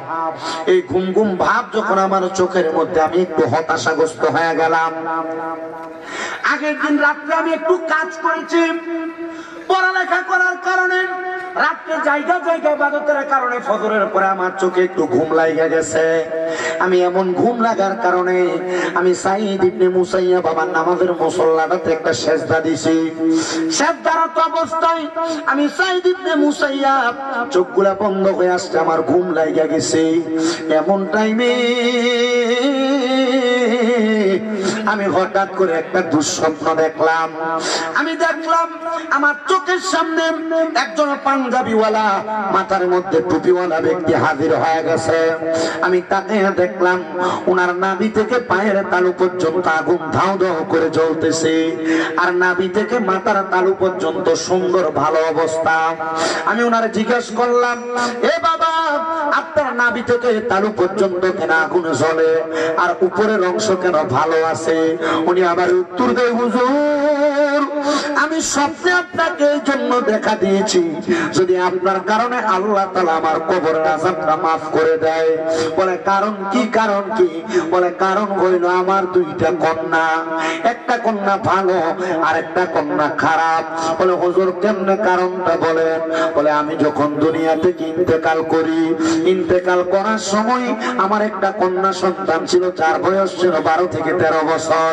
এই ঘুম ঘুম ভাব যখন আমার চোখের মধ্যে, আমি একটু হতাশাগ্রস্ত হয়ে গেলাম। আগের দিন রাত্রে আমি একটু কাজ করেছি, পড়ালেখা করার কারণে রাত্রে জায়গা জায়গা ইবাদতের কারণে ফজরের পরে আমার চোখে একটু ঘুম লাগা গেছে। আমি এমন ঘুম লাগার কারণে আমি সাঈদ ইবনে মুসাইয়াব বাবার নামাজের মুসল্লাটাতে একটা সেজদা দিছি। সেজদারত অবস্থায় আমি সাঈদ ইবনে মুসাইয়াব চোখগুলা বন্ধ হয়ে আসছে, আমার ঘুম লাগা গেছে। এমন টাইমে আমি হঠাৎ করে একটা দুঃস্বপ্ন দেখলাম। আমি দেখলাম আমার চোখের সামনে একজন পাঞ্জাবিওয়ালা মাথার মধ্যে টুপিওয়ালা ব্যক্তি হাজির হয়ে গেছে। আমি তাকে দেখলাম ওনার নাভি থেকে পায়ের তালু পর্যন্ত আগুন ধাও ধাও করে জ্বলতেছে, আর নাভি থেকে মাথার তালু পর্যন্ত সুন্দর ভালো অবস্থা। আমি ওনার জিজ্ঞেস করলাম, এ বাবা আপনার নাভি থেকে তালু পর্যন্ত কেন আগুন জ্বলে আর উপরের অংশ কেন ভালো আছে? উনি আবার উত্তর দেয়, হুজুর আমি স্বপ্নে আপনাকে এই জন্য দেখা দিয়েছি যদি আপনার কারণে আল্লাহ তাআলা আমার কবরের আযাবটা maaf করে দেয়। বলে কারণ কি? কারণ কি? বলে কারণ হইল আমার 2টা কন্যা, একটা কন্যা ভালো আর একটা কন্যা খারাপ। বলে হুজুর কেমনে কারণটা বলেন? বলে আমি যখন দুনিয়া থেকে ইন্তেকাল করি, ইন্তেকাল করার সময় আমার একটা কন্যা সন্তান ছিল, যার বয়স ছিল 12 থেকে 13 বছর।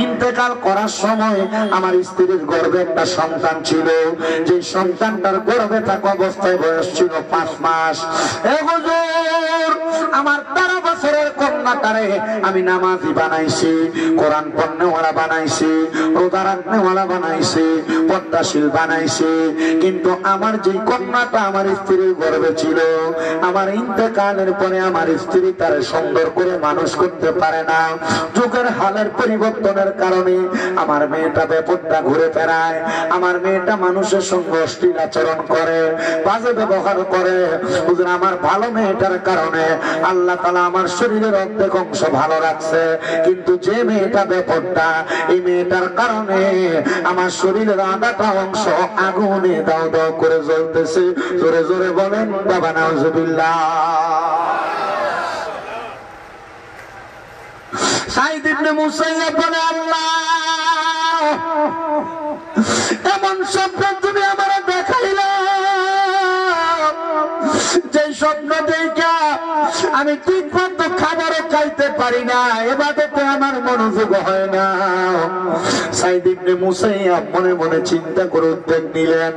ইন্তেকাল করার সময় আমার স্ত্রীর গর্ভে একটা সন্তান ছিল, যে সন্তানটার গর্ভে থাকা অবস্থায় বয়স ছিল 5 মাস। এ হুজুর আমার 13 বছরের কন্যাটারে আমি নামাজি বানাইছি, কোরআন পড়নেওয়ালা বানাইছি, রোজা রাখনেওয়ালা বানাইছি, পর্দাশীল বানাইছি, কিন্তু আমার যে কন্যাটা আমার স্ত্রীর গর্ভে ছিল, আমার ইন্তেকালের পরে আমার স্ত্রী তার সুন্দর করে মানুষ করতে পারে না। যুগের হালের পরিবর্তনের কারণে আমার মেয়েটা বেপরদা ঘুরে বেড়ায়। যায়, আমার মেয়েটা মানুষের সঙ্গে অশ্লীল আচরণ করে, বাজে ব্যবহার করে। হুজুর আমার ভালো মেয়েটার কারণে আল্লাহ তাআলা আমার শরীরের অর্ধেক অংশ ভালো রাখছে, কিন্তু যে মেয়েটা বেপরদা এই মেয়েটার কারণে আমার শরীরের আধাটা অংশ আগুনে দাও দাও করে জ্বলতেছে। জোরে জোরে বলেন বাবা নাউজুবিল্লাহ। সাইদ ইবনে মুসাইয়্যিব বলে, আল্লাহ এমন স্বপ্ন তুমি আমার দেখাইলা, যে স্বপ্ন দেখা আমি ঠিক মতো খাবারও খাইতে পারি না, এবাদতে আমার মনোযোগ হয় না। সাইদ ইবনে মুসাইয়্যিব মনে মনে চিন্তা করে উদ্যোগ নিলেন,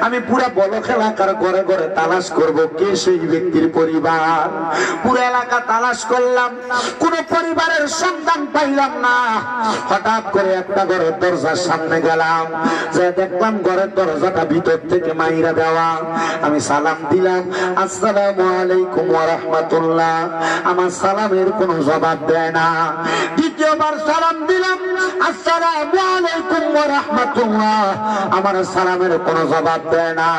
আমি পুরা বলখ এলাকার ঘরে ঘরে তালাশ করব কে সেই ব্যক্তির পরিবার। পুরো এলাকা তালাশ করলাম, কোন পরিবারের সন্ধান পাইলাম না। হঠাৎ করে একটা ঘরের দরজার সামনে গেলাম, যে দেখলাম ঘরের দরজাটা ভিতর থেকে মাইরা দেওয়া। আমি সালাম দিলাম, আসসালামু আলাইকুম ওয়া রাহমাতুল্লাহ। আমার সালামের কোনো জবাব দেয় না। দ্বিতীয়বার সালাম দিলাম, আসসালামু আলাইকুম ওয়া রাহমাতুল্লাহ। আমার সালামের কোনো জবাব দেয় না।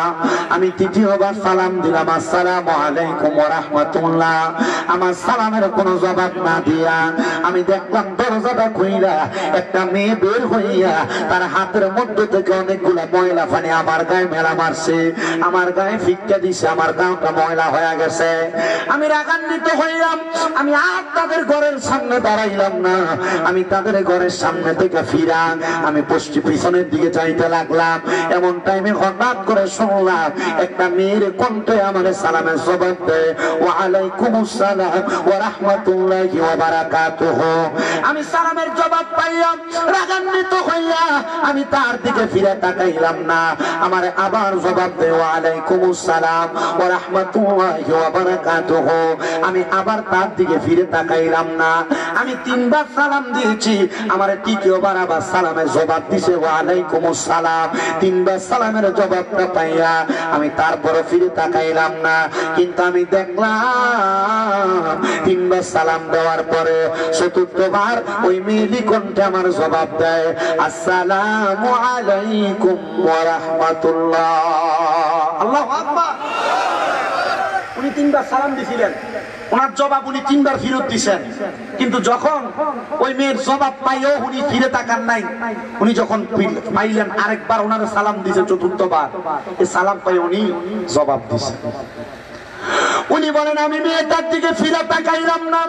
আমি তৃতীয়বার সালাম দিলাম, আসসালামু আলাইকুম ওয়া রাহমাতুল্লাহ। আমার সালামের কোনো জবাব না দিয়া আমি দেখলাম দরজাটা খুইলা একটা মেয়ে বের হইয়া তার হাতের মধ্যে থেকে অনেকগুলা ময়লা পানি আমার গায়ে মেলা মারছে, আমার গায়ে ফিক্কা দিছে, আমার গাটা ময়লা হয়ে গেছে। আমি রাগান্বিত হইলাম, আমি আর তাদের ঘরের সামনে দাঁড়াইলাম না। আমি তাদের ঘরের সামনে থেকে ফিরা আমি পিছনের দিকে যাইতে লাগলাম। এমন টাইমে হঠাৎ করে শুনলাম একটা মেয়ের কণ্ঠে আমার সালামের জবাব দেয়, ওয়া আলাইকুমুস সালাম ওয়া রাহমাতুল্লাহি ওয়া বারাকাতুহু। আমি সালামের জবাব পাইলাম, রাগান্বিত হইয়া আমি তার দিকে ফিরে তাকাইলাম না। আমার আবার জবাব দেয়, ওয়া আলাইকুমুস সালাম ওয়া রাহমাতুল্লাহি ওয়া বারাকাতুহু। আমি আবার তার দিকে ফিরে তাকাইলাম না। আমি তিনবার সালাম দিয়েছি, আমার তৃতীয়বার আবার সালামের জবাব দিছে, ওয়া আলাইকুমুস সালাম। তিনবার সালামের জবাবটা পাইয়া আমি তারপরে ফিরে তাকাইলাম না। কিন্তু আমি দেখলাম তিনবার সালাম দেওয়ার পরে চতুর্থবার ওই মেয়েলি কণ্ঠে আমার জবাব দেয়, আসসালামু আলাইকুম ওয়া রাহমাতুল্লাহ। আল্লাহু আকবার। উনি তিনবার সালাম দিছিলেন, ওনার জবাব উনি তিনবার ফেরত দিছেন। কিন্তু যখন ওই মেয়ের জবাব পাইও উনি ফিরে তাকান নাই। উনি যখন পাইলেন আরেকবার ওনার সালাম দিছে, চতুর্থবার এই সালাম পাই উনি জবাব দিছেন। উনি বলেন, আমি মেয়েটার দিকে ফিরে তাকাইলাম না,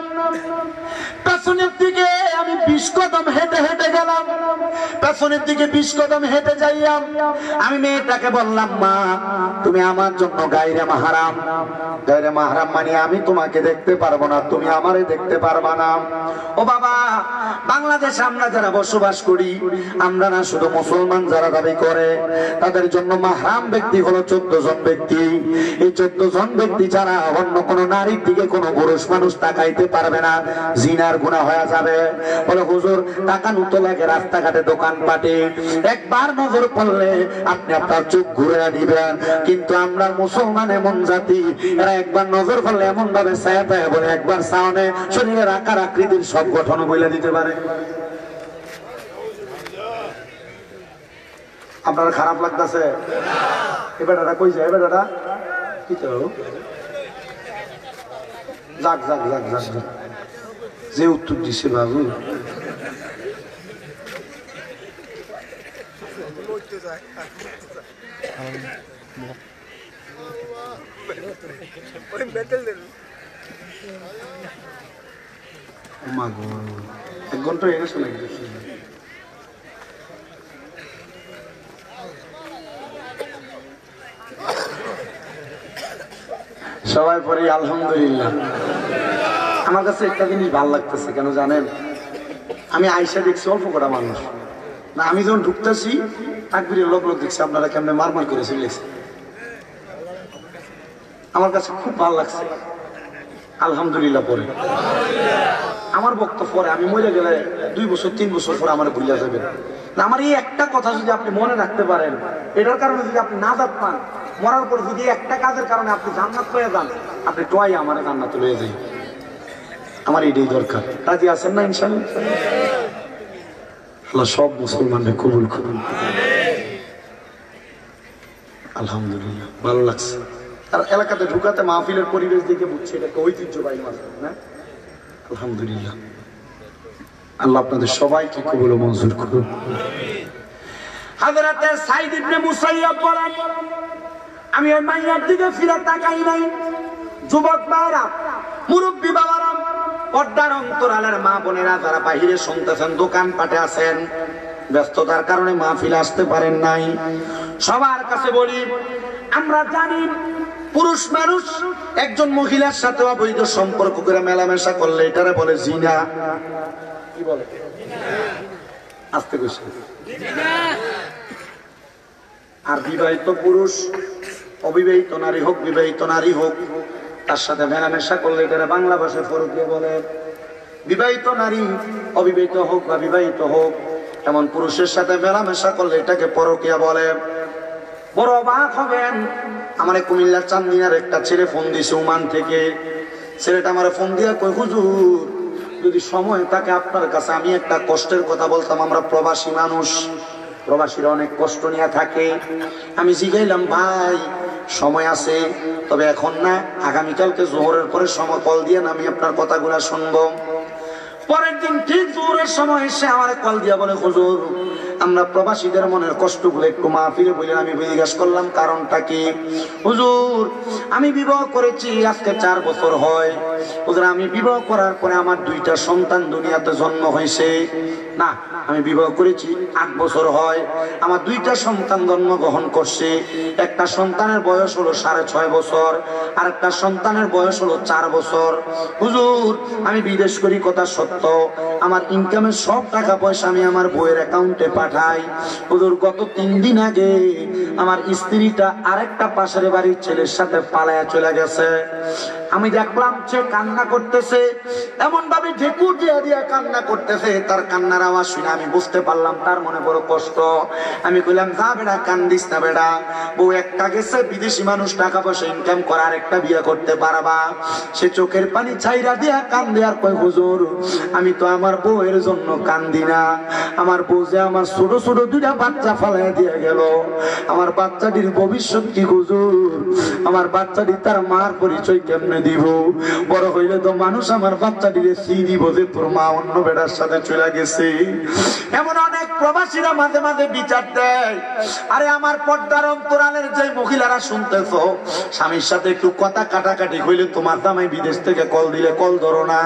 পেছনের দিকে আমি 20 কদম হেঁটে হেঁটে গেলাম। পেছনের দিকে 20 কদম হেঁটে যাইলাম। আমি মেয়েটাকে বললাম, মা তুমি আমার জন্য গায়রে মাহরাম। গায়রে মাহরাম মানে আমি তোমাকে দেখতে পারবো না, তুমি আমারে দেখতে পারবা না। ও বাবা, বাংলাদেশে আমরা যারা বসবাস করি, আমরা না শুধু মুসলমান যারা দাবি করে তাদের জন্য মাহরাম ব্যক্তি হলো 14 জন ব্যক্তি। এই 14 জন ব্যক্তি ছাড়া অন্য কোন নারীর দিকে কোন পুরুষ মানুষ তাকাইতে পারবে না, জিনার গুনাহ হয়ে যাবে। বলে হুজুর তাকানো তো লাগে রাস্তাঘাটে দোকানপাটে, একবার নজর পড়লে আপনি আপনার চোখ ঘুরে দিবেন। কিন্তু আমরা মুসলমান এমন জাতি, এরা একবার নজর পড়লে এমন ভাবে ছায়া পায় বলে একবার সামনে শরীরের আকার আকৃতির সব গঠন বলে দিতে পারে। আপনার খারাপ লাগতেছে? এবার দাদা কই যায়? এবার দাদা কি তো যাক যাক যাক যাক যে উত্তর দিছে বাবু, এক ঘন্টা হয়ে গেছে নাকি? সবাই পরে আলহামদুলিল্লাহ। আমার কাছে একটা জিনিস ভালো লাগতেছে, কেন জানেন? আমি আইসা দেখছি অল্প কটা মানুষ না, আমি যখন ঢুকতেছি তাকবীরের লোক দেখছি আপনারা কেমনে মারমার করে চলেছে। আমার কাছে খুব ভালো লাগছে। আলহামদুলিল্লাহ পরে আমার বক্তব্য পরে আমি মরে গেলে 2 বছর 3 বছর পরে আমার ভুলে যাবেন না। আমার এই একটা কথা যদি আপনি মনে রাখতে পারেন, এটার কারণে যদি আপনি নাজাত পান, মরার পর যদি একটা কাজের কারণে আপনি জান্নাত পেয়ে যান, আপনি টয় আমার জান্নাত লয়ে যাই। আমার এটাই দরকার। রাজি আছেন না ইনশাআল্লাহ? আল্লাহ সব মুসলমানদের কবুল করুন। আলহামদুলিল্লাহ, ভালো লাগছে। আর এলাকাতে ঢুকাতে মাহফিলের পরিবেশ দেখে বুঝছে এটা একটা ঐতিহ্যবাহী মাহফিল না? আলহামদুলিল্লাহ, আল্লাহ আপনাদের সবাইকে কবুল ও মঞ্জুর করুন। হযরতে সাঈদ ইবনে মুসাইয়্যিব বলেন, আমি ওই মাইয়ার দিকে ফিরে তাকাই নাই। যুবক ভাইরা, মুরব্বী বাবারা, পর্দার অন্তরালের মা বোনেরা যারা বাহিরে শুনতেছেন, দোকান পাটে আছেন, ব্যস্ততার কারণে মাহফিলে আসতে পারেন নাই, সবার কাছে বলি, আমরা জানি পুরুষ মানুষ একজন মহিলার সাথে অবৈধ সম্পর্ক করে মেলামেশা করলে এটারে বলে জিনা। কি বলে? আস্তে কইছে। আর বিবাহিত পুরুষ, অবিবাহিত নারী হোক বিবাহিত নারী হোক, তার সাথে মেলামেশা করলে এটারে বাংলা ভাষায় ফরকিয়া বলে। বিবাহিত নারী অবিবাহিত হোক বা বিবাহিত হোক, এমন পুরুষের সাথে মেলামেশা করলে এটাকে পরকিয়া বলে। বড় অবাক হবেন, আমার কুমিল্লার চান্দিনার একটা ছেলে ফোন দিয়েছে ওমান থেকে। ছেলেটা আমার ফোন দিয়ে কই, হুজুর যদি সময় থাকে আপনার কাছে আমি একটা কষ্টের কথা বলতাম। আমরা প্রবাসী মানুষ, প্রবাসীরা অনেক কষ্ট নিয়ে থাকে। আমি জিগাইলাম, ভাই সময় আছে, তবে এখন না, আগামীকালকে জোহরের পরে সময় কল দিয়ে আমি আপনার কথাগুলা শুনবো। পরের দিন ঠিক জোহরের সময় এসে আমার কল দিয়া বলে, হুজুর আমরা প্রবাসীদের মনের কষ্টগুলো একটু মাহফিলে বলে। আমি জিজ্ঞাসা করলাম কারণটা কি? হুজুর আমি বিবাহ করেছি আজকে 4 বছর হয়। হুজুর আমি বিবাহ করার পরে আমার 2টা সন্তান দুনিয়াতে জন্ম হয়েছে। না, আমি বিবাহ করেছি 8 বছর হয়, আমার 2টা সন্তান জন্মগ্রহণ করছে। একটা সন্তানের বয়স হলো 6.5 বছর, আর একটা সন্তানের বয়স হলো 4 বছর। হুজুর আমি বিদেশ করি, কথা সত্য, আমার ইনকামের সব টাকা পয়সা আমি আমার বউয়ের অ্যাকাউন্টে পাঠাই। হুজুর গত 3 দিন আগে আমার স্ত্রীটা আরেকটা পাশের বাড়ির ছেলের সাথে পালায়া চলে গেছে। আমি দেখলাম সে কান্না করতেছে, এমন ভাবে ঢেকুর দিয়ে দিয়ে কান্না করতেছে। তার কান্নার আওয়াজ শুনে আমি বুঝতে পারলাম তার মনে বড় কষ্ট। আমি কইলাম, যা বেড়া কান্দিস না বেড়া, বউ একটা গেছে, বিদেশি মানুষ, টাকা পয়সা ইনকাম করার একটা বিয়ে করতে পারবা। সে চোখের পানি ছাইরা দিয়া কান্দে আর কয়, হুজুর আমি তো আমার বউয়ের জন্য কান্দি না, আমার বউ যে আমার ছোট ছোট 2টা বাচ্চা ফালাইয়া দিয়ে গেল, আমার বাচ্চাটির ভবিষ্যৎ কি হুজুর? আমার বাচ্চাটি তার মার পরিচয় কেমনে দিব? বড় হইলে তো মানুষ আমার বাচ্চাটিরে চিনিব যে তোর মা অন্য বেড়ার সাথে চলে গেছে। এমন অনেক প্রবাসীরা মাঝে মাঝে বিচার দেয়। আরে আমার পর্দার অন্তরালের যে মহিলারা শুনতেছ, স্বামীর সাথে একটু কথা কাটাকাটি হইলে তোমার জামাই বিদেশ থেকে কল দিলে কল ধরো না।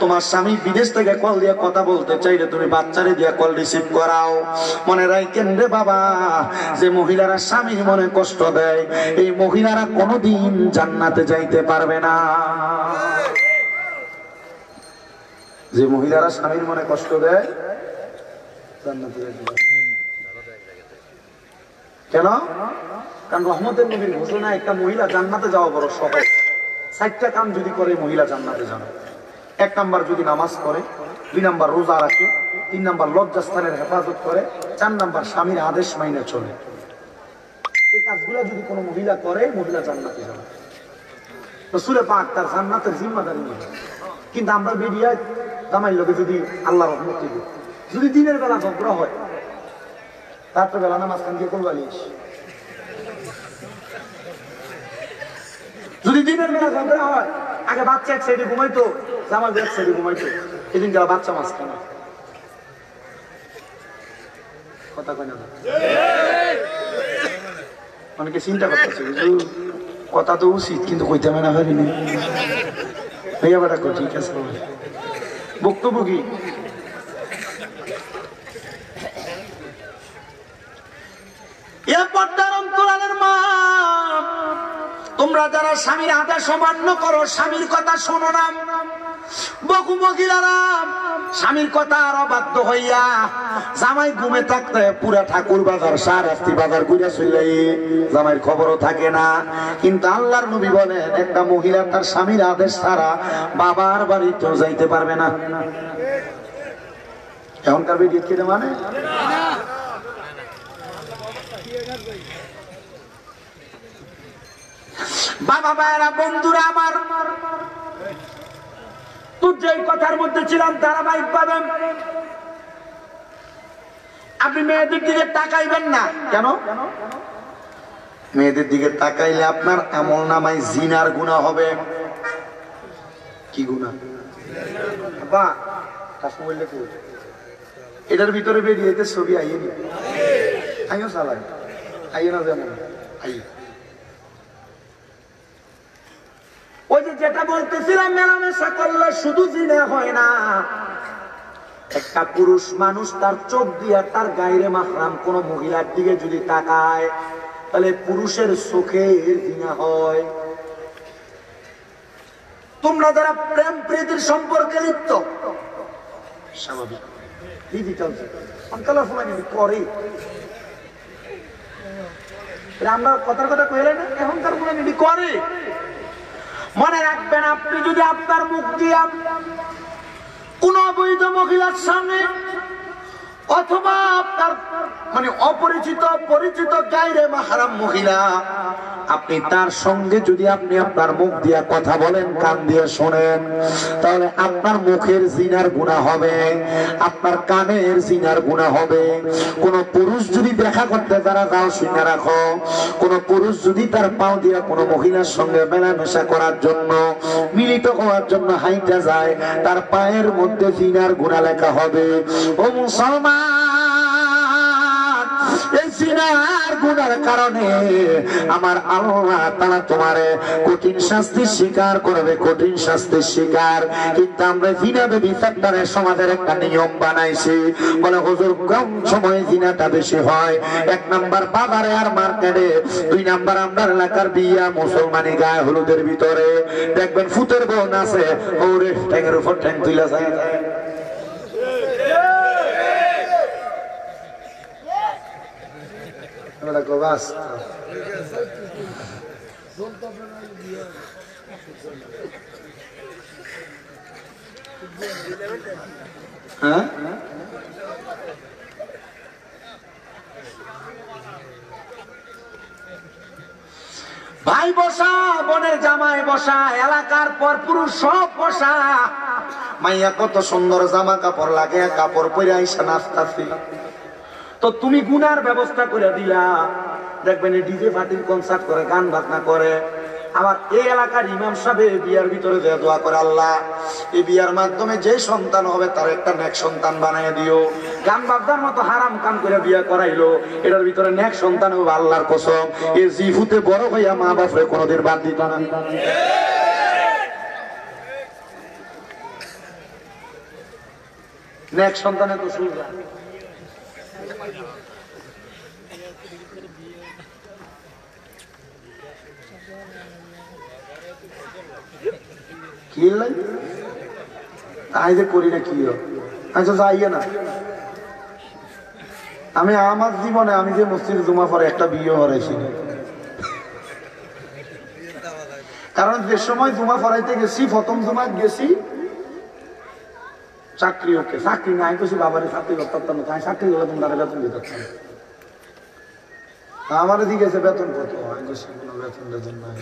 তোমার স্বামী বিদেশ থেকে কল দিয়ে কথা বলতে চাইলে তুমি বাচ্চারে দিয়ে কল রিসিভ করাও। মনে রাখেন রে বাবা, যে মহিলারা স্বামীর মনে কষ্ট দেয়, এই মহিলারা কোনোদিন জান্নাতে যাইতে পারবে না। যে মহিলারা স্বামীর মনে কষ্ট দেয়, জান্নাতে যাইতে পারবে না। কেন? কারণ রহমতের নবীর ঘোষণা, একটা মহিলা জান্নাতে যাওয়া বড় সহজ। 4টা কাম যদি করে মহিলা জান্নাতে যাবে। 1 নাম্বার যদি নামাজ পড়ে, 2 নাম্বার রোজা রাখে, 3 নাম্বার লজ্জাস্থানের হেফাজত করে, 4 নাম্বার স্বামীর আদেশ মাইনে চলে। এই কাজগুলো যদি কোনো মহিলা করে, মহিলা জান্নাতে যাবে। রাসূল পাক তার জান্নাতের জিম্মাদারি নিয়ে। কিন্তু আমরা বেরিয়ায় জামাইর লোকে যদি আল্লাহ রহমত দিবে, যদি দিনের বেলা ঝগড়া হয়, রাত্রে বেলা নামাজ কান দিয়ে করবালিস, যদি দিনের বেলা ঝগড়া হয়, আগে বাচ্চা এক সাইডে ঘুমাইতো, জামাই এক সাইডে ঘুমাইতো, এদিন গেল বাচ্চা মাছ কেনা কথা কয় না। অনেকে চিন্তা করতেছে, কথা তো উচিত কিন্তু কইতে না পারিনি। ভাইয়া বেটা কো, ঠিক আছে, বক্তব্য কি? তোমরা যারা স্বামীর আদেশ অমান্য করো, স্বামীর কথা শোনো না, বহু মহিলারা স্বামীর কথা আর অবাধ্য হইয়া জামাই ঘুমে থাকতে পুরা ঠাকুর বাজার সারাস্তি বাজার ঘুরে চলে, জামাইয়ের খবরও থাকে না। কিন্তু আল্লাহর নবী বলেন, একটা মহিলা তার স্বামীর আদেশ ছাড়া বাবার বাড়িতেও যাইতে পারবে না। এখনকার ভিডিও কিনে মানে বাবা ভাইরা বন্ধুরা আমার, তুই যে কথার মধ্যে ছিলাম ধারাবাহিক পাবেন। আপনি মেয়েদের দিকে তাকাইবেন না কেন? মেয়েদের দিকে তাকাইলে আপনার আমল নামায় জিনার গুনাহ হবে। কি গুনাহ? বাবা কাছে বললে কি এটার ভিতরে বেরিয়েতে ছবি আইয়েনি, আইও চালাই আইয়ে না যেমন আই। ওই যে যেটা বলতেছিলাম, মেলামেশা করলে শুধু জিনা হয় না। একটা পুরুষ মানুষ তার চোখ দিয়ে তার গায়রে মাহরাম কোন মহিলার দিকে যদি তাকায়, তাহলে পুরুষের চোখে জিনা হয়। তোমরা যারা প্রেম প্রীতির সম্পর্কে লিপ্ত, স্বাভাবিক করে আমরা কথার কথা কইলে না, এখনকার করে। মনে রাখবেন, আপনি যদি আপনার মুখ দিয়ে কোন অবৈধ মহিলার সামনে অথবা আপনার অপরিচিত পরিচিত গায়রে মাহরাম মহিলা, আপনি তার সঙ্গে যদি আপনি আপনার মুখ দিয়ে কথা বলেন, কান দিয়ে শোনেন, তাহলে আপনার মুখের জিনার গুনাহ হবে, আপনার কানের জিনার গুনাহ হবে। কোন পুরুষ যদি দেখা করতে তারা যাও শুনে রাখো, কোন পুরুষ যদি তার পাও দিয়ে কোন মহিলার সঙ্গে মেলামেশা করার জন্য, মিলিত হওয়ার জন্য হাইটা যায়, তার পায়ের মধ্যে জিনার গুনাহ লেখা হবে। ও মুসলমান, এই জিনার গুনার কারণে আমার আল্লাহ তাআলা তোমারে কঠিন শাস্তির শিকার করবে, কঠিন শাস্তির শিকার। কিন্তু আমরা জিনা ব্যভিচারের সমাজের একটা নিয়ম বানাইছি, বলে হুজুর কম সময়ে জিনাটা বেশি হয়। 1 নাম্বার বাজারে আর মার্কেটে, 2 নাম্বার আমরা এলাকার বিয়া মুসলমানি গায়ে হলুদের ভিতরে দেখবেন ফুতের বোন আছে, ওরে ঠ্যাঙের উপর ঠ্যাং তুইলা যায়। হ্যাঁ, ভাই বসা, বোনের জামাই বসা, এলাকার পর পুরুষ সব বসা। মাইয়া কত সুন্দর জামা কাপড় লাগে, কাপড় পরে আইসা নাচতাছি, তো তুমি গুনার ব্যবস্থা করে দিলা। দেখবেন ডিজে পার্টির কনসার্ট করে, গান বাজনা করে। আবার এই এলাকার ইমাম সাহেব বিয়ার ভিতরে যে দোয়া করে, আল্লাহ এই বিয়ার মাধ্যমে যে সন্তান হবে তার একটা নেক সন্তান বানায় দিও। গান বাজনার মতো হারাম কাম করে বিয়া করাইলো, এটার ভিতরে নেক সন্তান হবে আল্লাহর কসম। এই জিফুতে বড় হইয়া মা বাপরে কোনোদিন বাদ দিত না। নেক সন্তানের তো সুবিধা। কি যে করি না কি যাইয়ে না। আমি আমার জীবনে আমি যে মসজিদ জমা পরে একটা বিয়ে হারাইছি, কারণ যে সময় জমা পড়াইতে গেছি, প্রথম জমা গেছি চাকরি, ওকে চাকরি না, আমি কিছু বাবারে চাকরি করতাম না, চাকরি হলে তোমরা বেতন দিতে আমার দিকে বেতন কত, আমি কোনো বেতন বেতন নাই,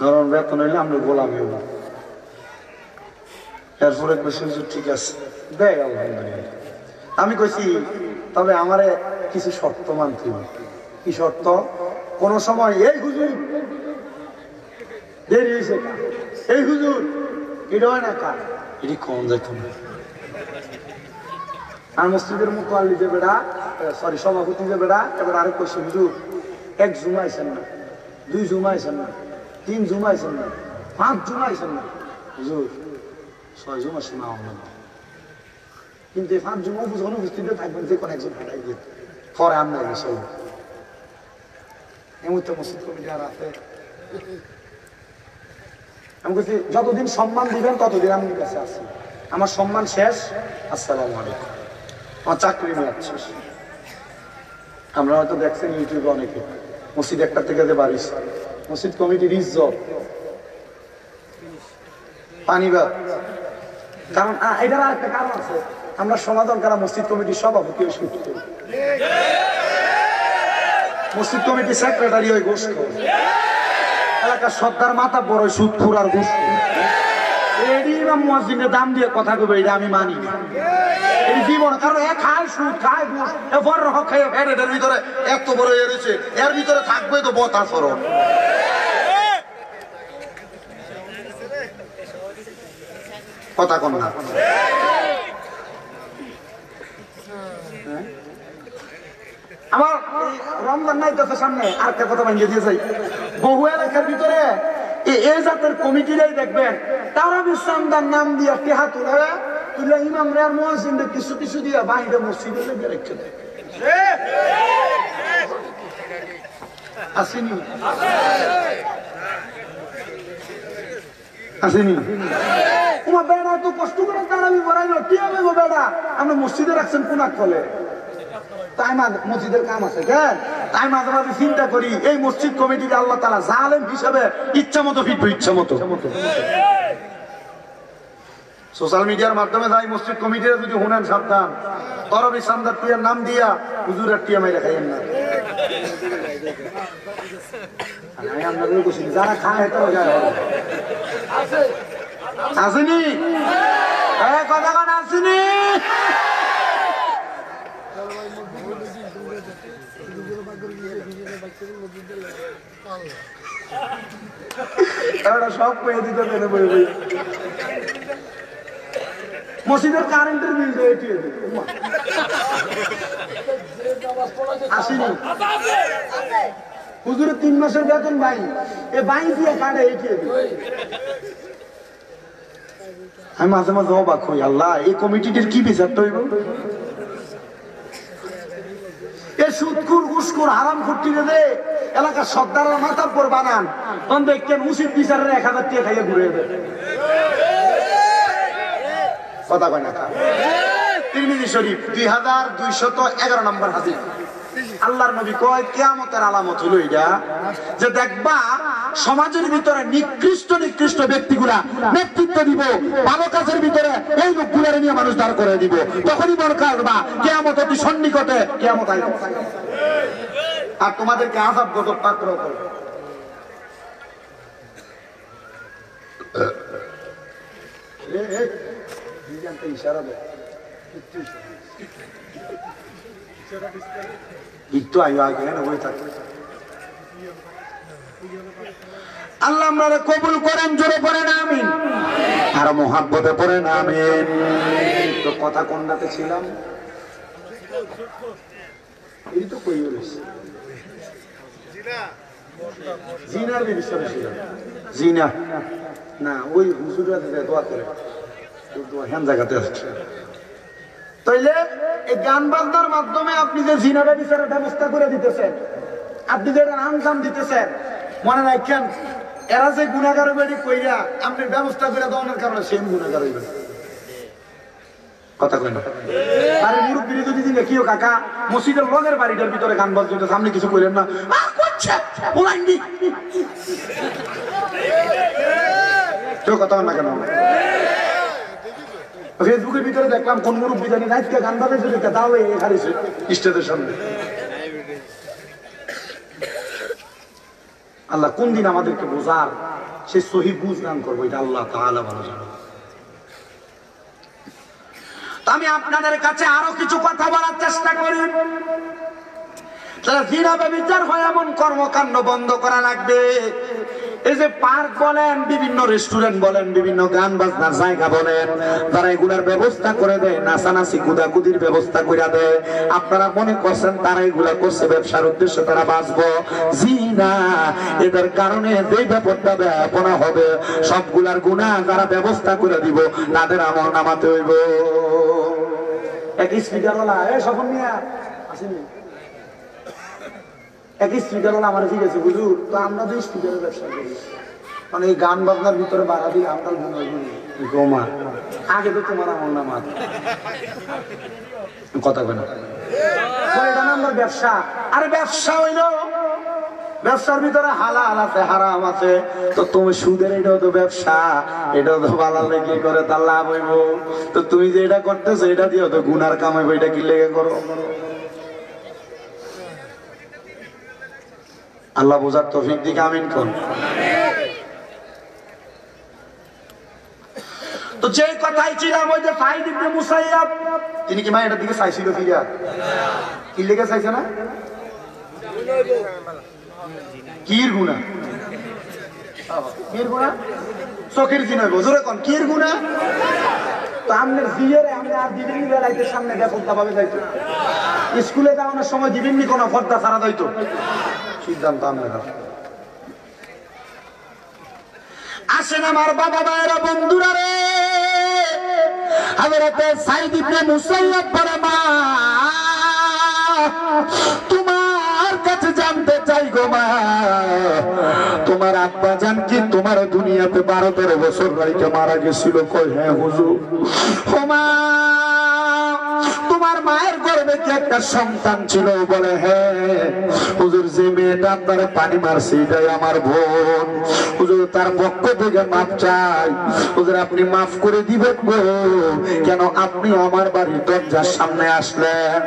কারণ বেতন হইলে আমরা গোলামি হবো। এরপরে ঠিক আছে দেয় আলহামদুলিল্লাহ। আমি কইছি তবে আমারে কিছু শর্ত মানতে হবে। কি শর্ত? কোন সময় এই হুজুর দেরি হয়েছে, এই হুজুর এটা হয় না, কার এটি কম যেত না। আর মসজিদের মতো আলি যে বেড়া, সরি সভাপতি যে বেড়া, এবার আরেক কইছে হুজুর 1 জুমাইছেন না, 2 জুমাইছেন না, 3 জুমাইছেন না, 5 জুমাইছেন না, হুজুর 6 জুমা শোনা হলো না। কিন্তু এই 5 জুমা যখন উপস্থিত থাকবেন, যে কোনো একজন হাঁটাই দিয়ে পরে আমরা গেছি এমন তো মসজিদ কমিটি আর আছে। আমি বলছি যতদিন সম্মান দিবেন ততদিন আমি কাছে আছি, আমার সম্মান শেষ, আসসালামু আলাইকুম, আমার চাকরি নিয়ে শেষ। আমরা হয়তো দেখছেন ইউটিউবে অনেকে মসজিদ একটা থেকে যে বাড়িস, মসজিদ কমিটির ইজ্জত পানিবাদ। কারণ এটার আর একটা কারণ আছে, আমরা সমাধান করা মসজিদ কমিটির সভাপতি মসজিদ কমিটির সেক্রেটারি ওই গোষ্ঠ, এলাকার সর্দার মাথা বড় সুদখোর আর গোষ্ঠ, দাম দিয়ে কথা কবে, এটা আমি মানি। এই জীবন কারণ এ খায় সুদ খায় ঘুষ এ বড় রকম খেয়ে ফের এটার ভিতরে এত বড় এসেছে এর ভিতরে থাকবে তো বতাসরণ কথা কম না আমার রমজান নাই তো সামনে আর একটা কথা ভাঙিয়ে দিয়ে যাই বহু এলাকার ভিতরে এই জাতের কমিটিরাই দেখবেন তারা বিশ্রামদার নাম দিয়ে টেহা তুলে ইমাম রেয়ার মহাসিনদের কিছু কিছু দিয়ে বাহিরে মসজিদে লেগে রেখে দেয় আসেনি আসেনি তোমার বেড়া তো কষ্ট করে দাঁড়াবি বড়াইল কি হবে গো বেড়া আমরা মসজিদে রাখছেন কোন ফলে তাই মসজিদের কাম আছে কেন তাই মাঝে মাঝে চিন্তা করি এই মসজিদ কমিটিকে আল্লাহ তাআলা জালেম হিসেবে ইচ্ছা মতো ফিটবো ইচ্ছা মতো সোশ্যাল মিডিয়ার মাধ্যমে যাই মসজিদ কমিটিরা যদি শুনেন সাবধান তরবি সান্দার টিয়ার নাম দিয়া হুজুরের টিয়া মাইরা খাইয়েন না যারা খায় আসেনি কথা কোন আসেনি সব পেয়ে দিতে মসজিদের কারেন্টের বিল আসেনি হুজুরের 3 মাসের বেতন ভাই এ বাই দিয়ে কাটে এটিয়ে আমি মাঝে মাঝে অবাক হই আল্লাহ এই কমিটিটির কি বিচারটা হইব এ সুদখোর ঘুষখোর হারাম খুঁটিরে দে এলাকার সর্দারের মাথার পর বানান তখন দেখছেন উচিত বিচারের 1000 টাকা খাইয়ে ঘুরে দেবে কথা কয় না তিরমিজি শরীফ 2211 নম্বর হাদিস আল্লাহর নবী কয় কিয়ামতের আলামত হলো এটা যে দেখবা সমাজের ভিতরে নিকৃষ্ট নিকৃষ্ট ব্যক্তিগুলা নেতৃত্ব দিব ভালো কাজের ভিতরে এই লোকগুলার নিয়ে মানুষ দাঁড় করে দিব তখনই মনে করবা কিয়ামত অতি সন্নিকটে কিয়ামত আইলো আর তোমাদেরকে আযাব গজব পাকড় করবে ইশারা দেয় একটু আয়ো আগে ওই থাকবে আল্লাহ আমরা কবুল করেন জোরে পড়েন আমিন আর মোহাব্বতে পড়েন আমিন তো কথা কোনটাতে ছিলাম এই তো কই হইছে জিনার বিষয়ে ছিলাম জিনা না ওই হুজুররা দোয়া করে দোয়া হ্যান জায়গাতে আছে তাইলে এই গান বাজনার মাধ্যমে আপনি যে জিনার বিচারের ব্যবস্থা করে দিতেছেন আপনি যে আনসাম দিতেছেন মনে রাখেন এরা যে গুনাহগার বেড়ি কইরা আপনি ব্যবস্থা করে দেওয়ার কারণে সেম গুনাহগার হইবেন কথা কই না আরে মুরব্বি যদি দিলে কিও কাকা মসজিদের লগের বাড়িটার ভিতরে গান বাজতে সামনে কিছু কইলেন না করছে বলাইনি তো কথা না কেন ফেসবুকের ভিতরে দেখলাম কোন মুরব্বি জানি নাইটকে গান বাজাইছে দেখে তাও এই হারিছে স্টেজের সামনে আল্লাহ কোন দিন আমাদেরকে বোঝার সে সহি বুঝ দান করবো এটা আল্লাহ তাআলা ভালো জানে আমি আপনাদের কাছে আরো কিছু কথা বলার চেষ্টা করি তারা জিনা ব্যভিচার হয় এমন কর্মকাণ্ড বন্ধ করা লাগবে এই যে পার্ক বলেন বিভিন্ন রেস্টুরেন্ট বলেন বিভিন্ন গান বাজনার জায়গা বলেন তারা এগুলার ব্যবস্থা করে দেয় নাচানাচি কুদাকুদির ব্যবস্থা করে দেয় আপনারা মনে করছেন তারা এগুলা করছে ব্যবসার উদ্দেশ্যে তারা বাঁচবো জিনা এদের কারণে যে ব্যাপারটা ব্যাপনা হবে সবগুলার গুনাহ যারা ব্যবস্থা করে দিব তাদের আমল নামাতে হইব এক স্পিকারওয়ালা সফর নিয়ে আসেনি এক স্পিকারওয়ালা আমার জিজ্ঞেস বুঝুন তো আমরা যে স্পিকারের ব্যবসা করি মানে এই গান বাজনার ভিতরে বাধা দিলে আমরা গোমা আগে তো তোমার আমল নামা কথা কেন এটা নাম্বার ব্যবসা আরে ব্যবসা হইল ব্যবসার ভিতরে হালাল আছে হারাম আছে তো তুমি সুদের এটাও তো ব্যবসা এটাও তো বালাল কি করে তার লাভ হইব তো তুমি যে এটা করতেছো এটা দিয়েও তো গুনার কামাইবো এটা কি লেগে করো আল্লাহ বোঝার তৌফিক দিকে আমিন কোন তো যেই কথাই ছিলাম ওই যে সাঈদ ইবনে মুসাইয়াব, তিনি কি মায়ের দিকে চাইছিল ফিরা? কি লেগে চাইছে না? কির গুণা? কির গুণা? চোখের জিনা গো, জোরে কোন কির গুণা? তো আমনের জিয়ারে আমরা আর দিবেন বেলাইতে সামনে বেপরদা ভাবে যাইতো, স্কুলে যাওয়ার সময় দিবেন নি কোনো পর্দা ছাড়া যাইতো, সিদ্ধান্ত আমনের হাতে। আসেন আমার বাবা ভাইয়েরা বন্ধুরা রে, হযরতে সাঈদ ইবনে মুসাইয়াব বলে মা তোমার কাছে জানতে চাই গো মা, তোমার আব্বা জান কি তোমার দুনিয়াতে 12-13 বছর রাইতে মারা গেছিল? কই হ্যাঁ হুজুর। ও মা তোমার মায়ের গর্ভে কি একটা সন্তান ছিল? বলে হ্যাঁ হুজুর, যে মেয়েটা আপনার পানি মারছে এটাই আমার বোন। হুজুর তার পক্ষ থেকে মাফ চাই। হুজুর আপনি মাফ করে দিবেন গো, কেন আপনি আমার বাড়ির দরজার সামনে আসলেন?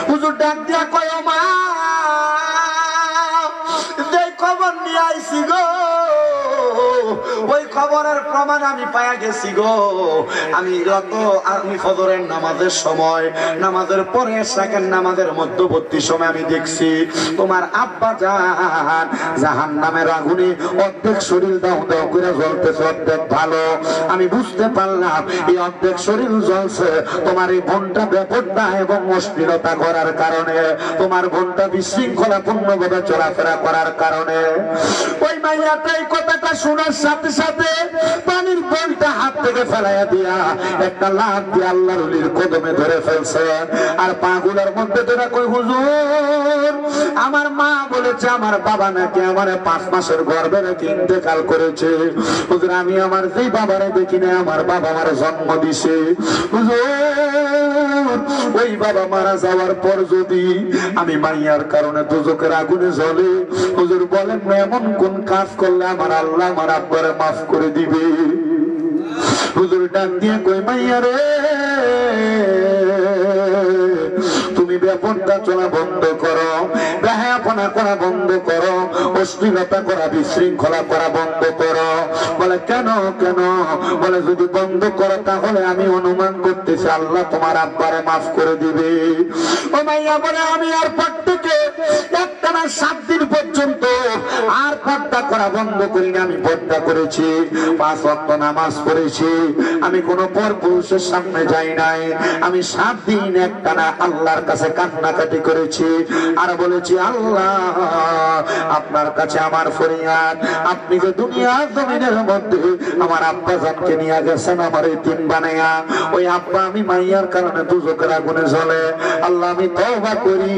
হুজুর ডাক দিয়া কয় মা যে খবর নিয়ে আইছি গো, ওই খবরের প্রমাণ আমি পায়া গেছি গো। আমি ফজরের নামাজের সময়, নামাজের পরে সেকেন্ড নামাজের মধ্যবর্তী সময় আমি দেখছি তোমার আব্বা জান জাহান্নামের আগুনে অর্ধেক শরীর দাও দাও করে জ্বলতেছে, অর্ধেক ভালো। আমি বুঝতে পারলাম এই অর্ধেক শরীর জ্বলছে তোমার এই বোনটা বেপরদা এবং অশ্লীলতা করার কারণে, তোমার বোনটা বিশৃঙ্খলা পূর্ণভাবে চলাফেরা করার কারণে। ওই মাইয়াটা এই কথাটা শোনার সাথে সাথে পানির বোলটা হাত থেকে ফেলাইয়া দিয়া একটা লাফ দিয়ে আল্লাহর ওলির কদমে ধরে ফেলছে, আর পাগুলার মধ্যে ধরে কই হুজুর আমার মা বলেছে আমার বাবা নাকি আমার 5 মাসের গর্ভে নাকি ইন্তেকাল করেছে। হুজুর আমি আমার যেই বাবারে দেখি না, আমার বাবা আমার জন্ম দিছে। হুজুর ওই বাবা মারা যাওয়ার পর যদি আমি মাইয়ার কারণে দোজখের আগুনে জ্বলে, হুজুর বলেন না এমন কোন কাজ করলে আমার আল্লাহ আমার আব্বারে মাফ করে দিবে? হুজুর ডাক দিয়ে কই মাইয়া রে তুমি বেপরদা চলা বন্ধ করো, বেহায়াপনা করা বন্ধ করো, অশ্লীলতা করা বিশৃঙ্খলা করা বন্ধ করো। বলে কেন কেন? বলে যদি বন্ধ করো তাহলে আমি অনুমান করতেছি আল্লাহ তোমার আব্বারে মাফ করে দিবে। ও মাইয়া বলে আমি আর পর থেকে একটানা 7 দিন পর্যন্ত আর পর্দা করা বন্ধ করি না। আমি পর্দা করেছি, 5 ওয়াক্ত নামাজ পড়েছি, আমি কোনো পর পুরুষের সামনে যাই নাই। আমি 7 দিন একটানা আল্লাহর কাছে কান্নাকাটি করেছি আর বলেছি আল্লাহ আপনার কাছে আমার ফরিয়াদ, আপনি যে দুনিয়ার জমিনের মধ্যে আমার আব্বা জানকে নিয়ে গেছেন আমার এতিম বানায়া, ওই আব্বা আমি মাইয়ার কারণে দুজখের আগুনে জ্বলে, আল্লাহ আমি তওবা করি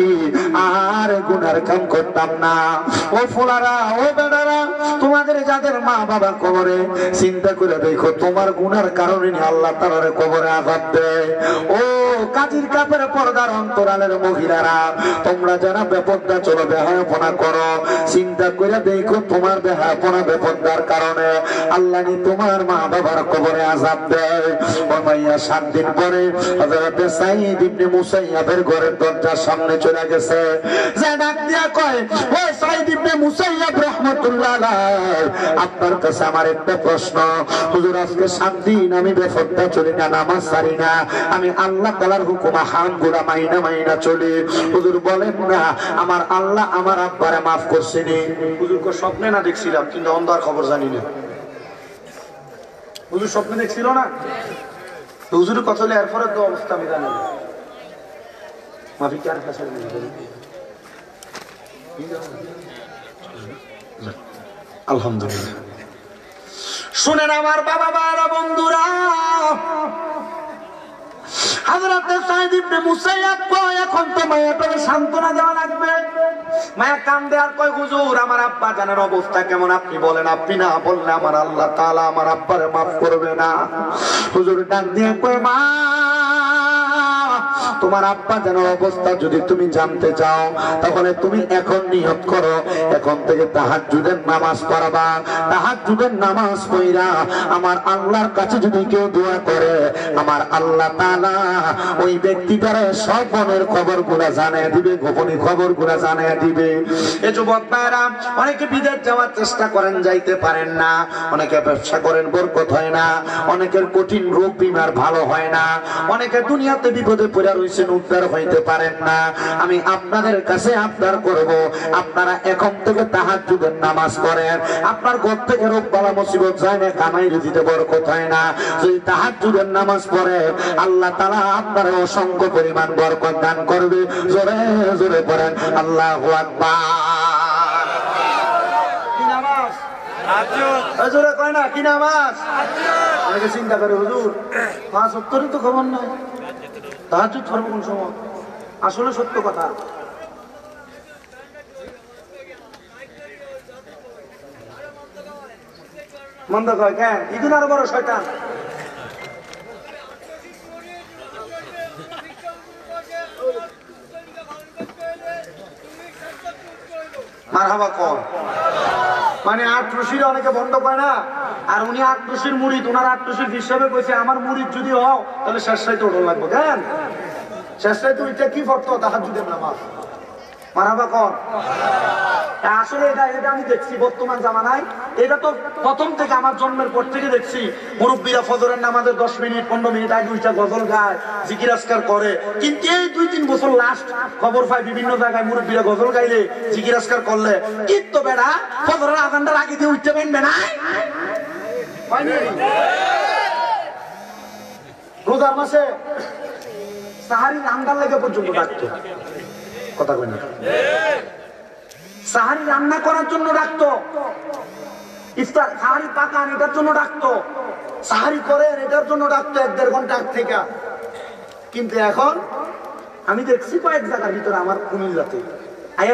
আর গুনার কাম করতাম না। ও ফুলারা ও বেটারা তোমাদের যাদের মা বাবা কবরে, চিন্তা করে দেখো তোমার গুনার কারণে আল্লাহ তাআলা কবরে আযাব দেয়। ও কাজীর কাপের পর্দার অন্তরালের মহিলারা তোমরা যারা বেপরদা চলো বেহায়াপনা করো, চিন্তা করে দেখো তোমার বেহায়াপনা বেপরদার কারণে আল্লাহ তোমার মা বাবার কবরে আযাব দেয়। ও মাইয়া 7 দিন পরে হযরত সাঈদ ইবনে মুসাইয়াবের ঘরের দরজার সামনে চলে গেছে, যে ডাক দিয়া কয় ও সাঈদ ইবনে মুসাইয়াব রাহমাতুল্লাহ আলাইহি আপনার কাছে আমার একটা প্রশ্ন। হুজুর আজকে 7 দিন আমি বেপরদা চলি না, নামাজ ছাড়ি না, আমি আল্লাহ তাআলার হুকুম হারাম গুনাহ মাইনা চলি। হুজুর বলেন না আমার আল্লাহ আমার আব্বারে মাফ করছেনি? হুজুর কো স্বপ্নে না দেখছিলাম কিন্তু অন্ধকার খবর জানি না। হুজুর স্বপ্নে দেখছিল না? হুজুরের কথা হলে এরপরে তো অবস্থা আমি জানি না। মাফি কি আর কাছে আলহামদুলিল্লাহ। শুনেন আমার বাবা বাবা বন্ধুরা, হযরত সাঈদ ইবনে মুসাইয়াব কয় এখন তো মায়াটাকে সান্ত্বনা দেওয়া লাগবে। মায়া কান্দে আর কয় হুজুর আমার আব্বা জানের অবস্থা কেমন আপনি বলেন, আপনি না বললে আমার আল্লাহ তাআলা আমার আব্বারে মাফ করবে না। হুজুর ডাক দিয়ে কয় মা তোমার আব্বা জানের অবস্থা যদি তুমি জানতে চাও তাহলে তুমি এখন নিয়ত করো, এখন থেকে তাহাজ্জুদের নামাজ পড়বা। তাহাজ্জুদের নামাজ পড়া আমার আল্লাহর কাছে যদি কেউ দোয়া করে, আমার আল্লাহ তাআলা ওই ব্যক্তিটারে সব মনের খবরগুলো জানিয়ে দিবে, গোপনীয় খবরগুলো জানিয়ে দিবে। এই যুবক ভাইরা, অনেকে বিদেশ যাওয়ার চেষ্টা করেন, যাইতে পারেন না। অনেকে ব্যবসা করেন, বরকত হয় না। অনেকের কঠিন রোগ বিমার ভালো হয় না। অনেকে দুনিয়াতে বিপদে পড়ে রয়েছেন, উদ্ধার হইতে পারেন না। আমি আপনাদের কাছে আবদার করব, আপনারা এখন থেকে তাহাজ্জুদের নামাজ পড়েন। আপনার ঘর থেকে রোগ বালা মুসিবত যায় না, কামাই রুজিতে বরকত হয় না। যদি তাহাজ্জুদের নামাজ পড়েন, আল্লাহ তাআলা আপনার অসংখ্য পরিমাণ বরকত দান করবে। জোরে জোরে পড়েন আল্লাহু আকবার। কি নামাজ? তাহাজ্জুদ। জোরে কয় না কি নামাজ? তাহাজ্জুদ। অনেকে চিন্তা করে, হুজুর 5 ওয়াক্তেরই তো খবর নাই, তাহাজ্জুদ পড়ব কোন সময়? আসলে সত্য কথা। মন্দ কয় কেন? ইদুন আরো বড় শয়তান। মারহাবা কোন মানে 8 রশির অনেকে বন্ধ পায় না, আর উনি 8 রশির মুরিদ, ওনার 8 রশির হিসাবে কইছে আমার মুরিদ যদি হও তাহলে শেষ রাইতে ওঠা লাগবে। কেন শেষ রাইতে ওইটা কি পড়তো? তাহাজ্জুদের নামাজ। মারহাবা কোন? আসলে এটা আমি দেখছি বর্তমান জামানায়, এটা তো প্রথম থেকে আমার জন্মের পর থেকে দেখছি। মুরব্বীরা ফজরের নামাজের 10 মিনিট 15 মিনিট আগে উইটা গজল গায়, জিকির আজকার করে। কিন্তু এই 2-3 বছর লাস্ট খবর পাই বিভিন্ন জায়গায় মুরব্বীরা গজল গাইলে, জিকির আজকার করলে কিন্তু বেড়া ফজরের আজানটার আগে দিয়ে উঠতে পারবে না। রোজার মাসে সাহারি রান্নার লেগে পর্যন্ত ডাকতো। কথা কই না? সাহারি রান্না করার জন্য ডাকতো, ইফতার সাহারি পাকান এটার জন্য ডাকতো, সাহারি করেন এটার জন্য ডাকতো 1-1.5 ঘন্টা আগ থেকে। কিন্তু এখন আমি দেখছি কয়েক জায়গার ভিতরে আমার কুমিল্লাতে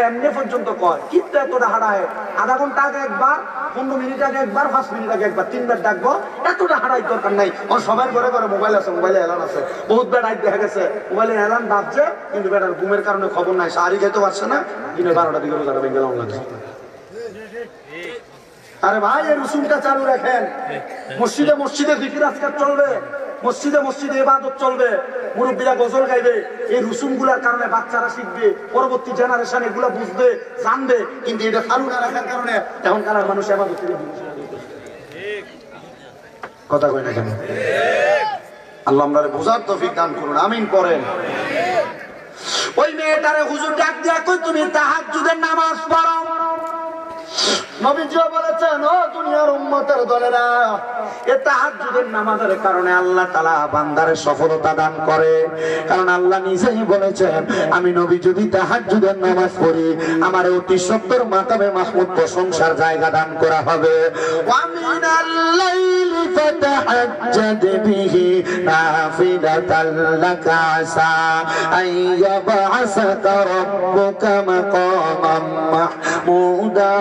এমনি পর্যন্ত কয় কিন্তু এতটা হাঁটায়, আধা ঘন্টা আগে একবার, 15 মিনিট আগে একবার, 5 মিনিট আগে একবার, 3বার ডাকবো। এতটা হাঁটাই দরকার নাই। সবার ঘরে ঘরে মোবাইল আছে, মোবাইলে এলান আছে। বহুত বেড়াই দেখা গেছে মোবাইলে এলান বাজছে, কিন্তু বেটার ঘুমের কারণে খবর নাই, সাহারি খেতে পারছে না, দিনে 12টা দিকে রোজা ভেঙে গেলাম লাগছে। আরে ভাই এই রসুমটা চালু রাখেন। মসজিদে মসজিদে জিকির আজকার চলবে, মসজিদে মসজিদে ইবাদত চলবে, মুরব্বীরা গজল গাইবে। এই রসুম গুলার কারণে বাচ্চারা শিখবে, পরবর্তী জেনারেশন এগুলা বুঝবে, জানবে। কিন্তু এটা চালু না রাখার কারণে এখনকার মানুষ ইবাদত থেকে কথা কয় না কেন? আল্লাহ আমাদের বোঝার তৌফিক দান করুন, আমিন পড়েন। ওই মেয়েটারে হুজুর ডাক দিয়া কই তুমি তাহাজ্জুদের নামাজ পড়ো। নবীজিও বলেছেন, ও দুনিয়ার উম্মতের দলেরা, এই তাহাজ্জুদের নামাজের কারণে আল্লাহ তাআলা বান্দারে সফলতা দান করে। কারণ আল্লাহ নিজেই বলেছেন, আমি নবী যদি তাহাজ্জুদের নামাজ পড়ি আমার অতি সত্তর মাকামে মাহমুদ প্রশংসার জায়গা দান করা হবে। ওয়া মিনাল লাইলি ফাতাহাজ্জাদ বিহি নাফিলাতাল লাকা আসা আইয়াবআসাকা রাব্বুকা মাকামান মাহমুদা।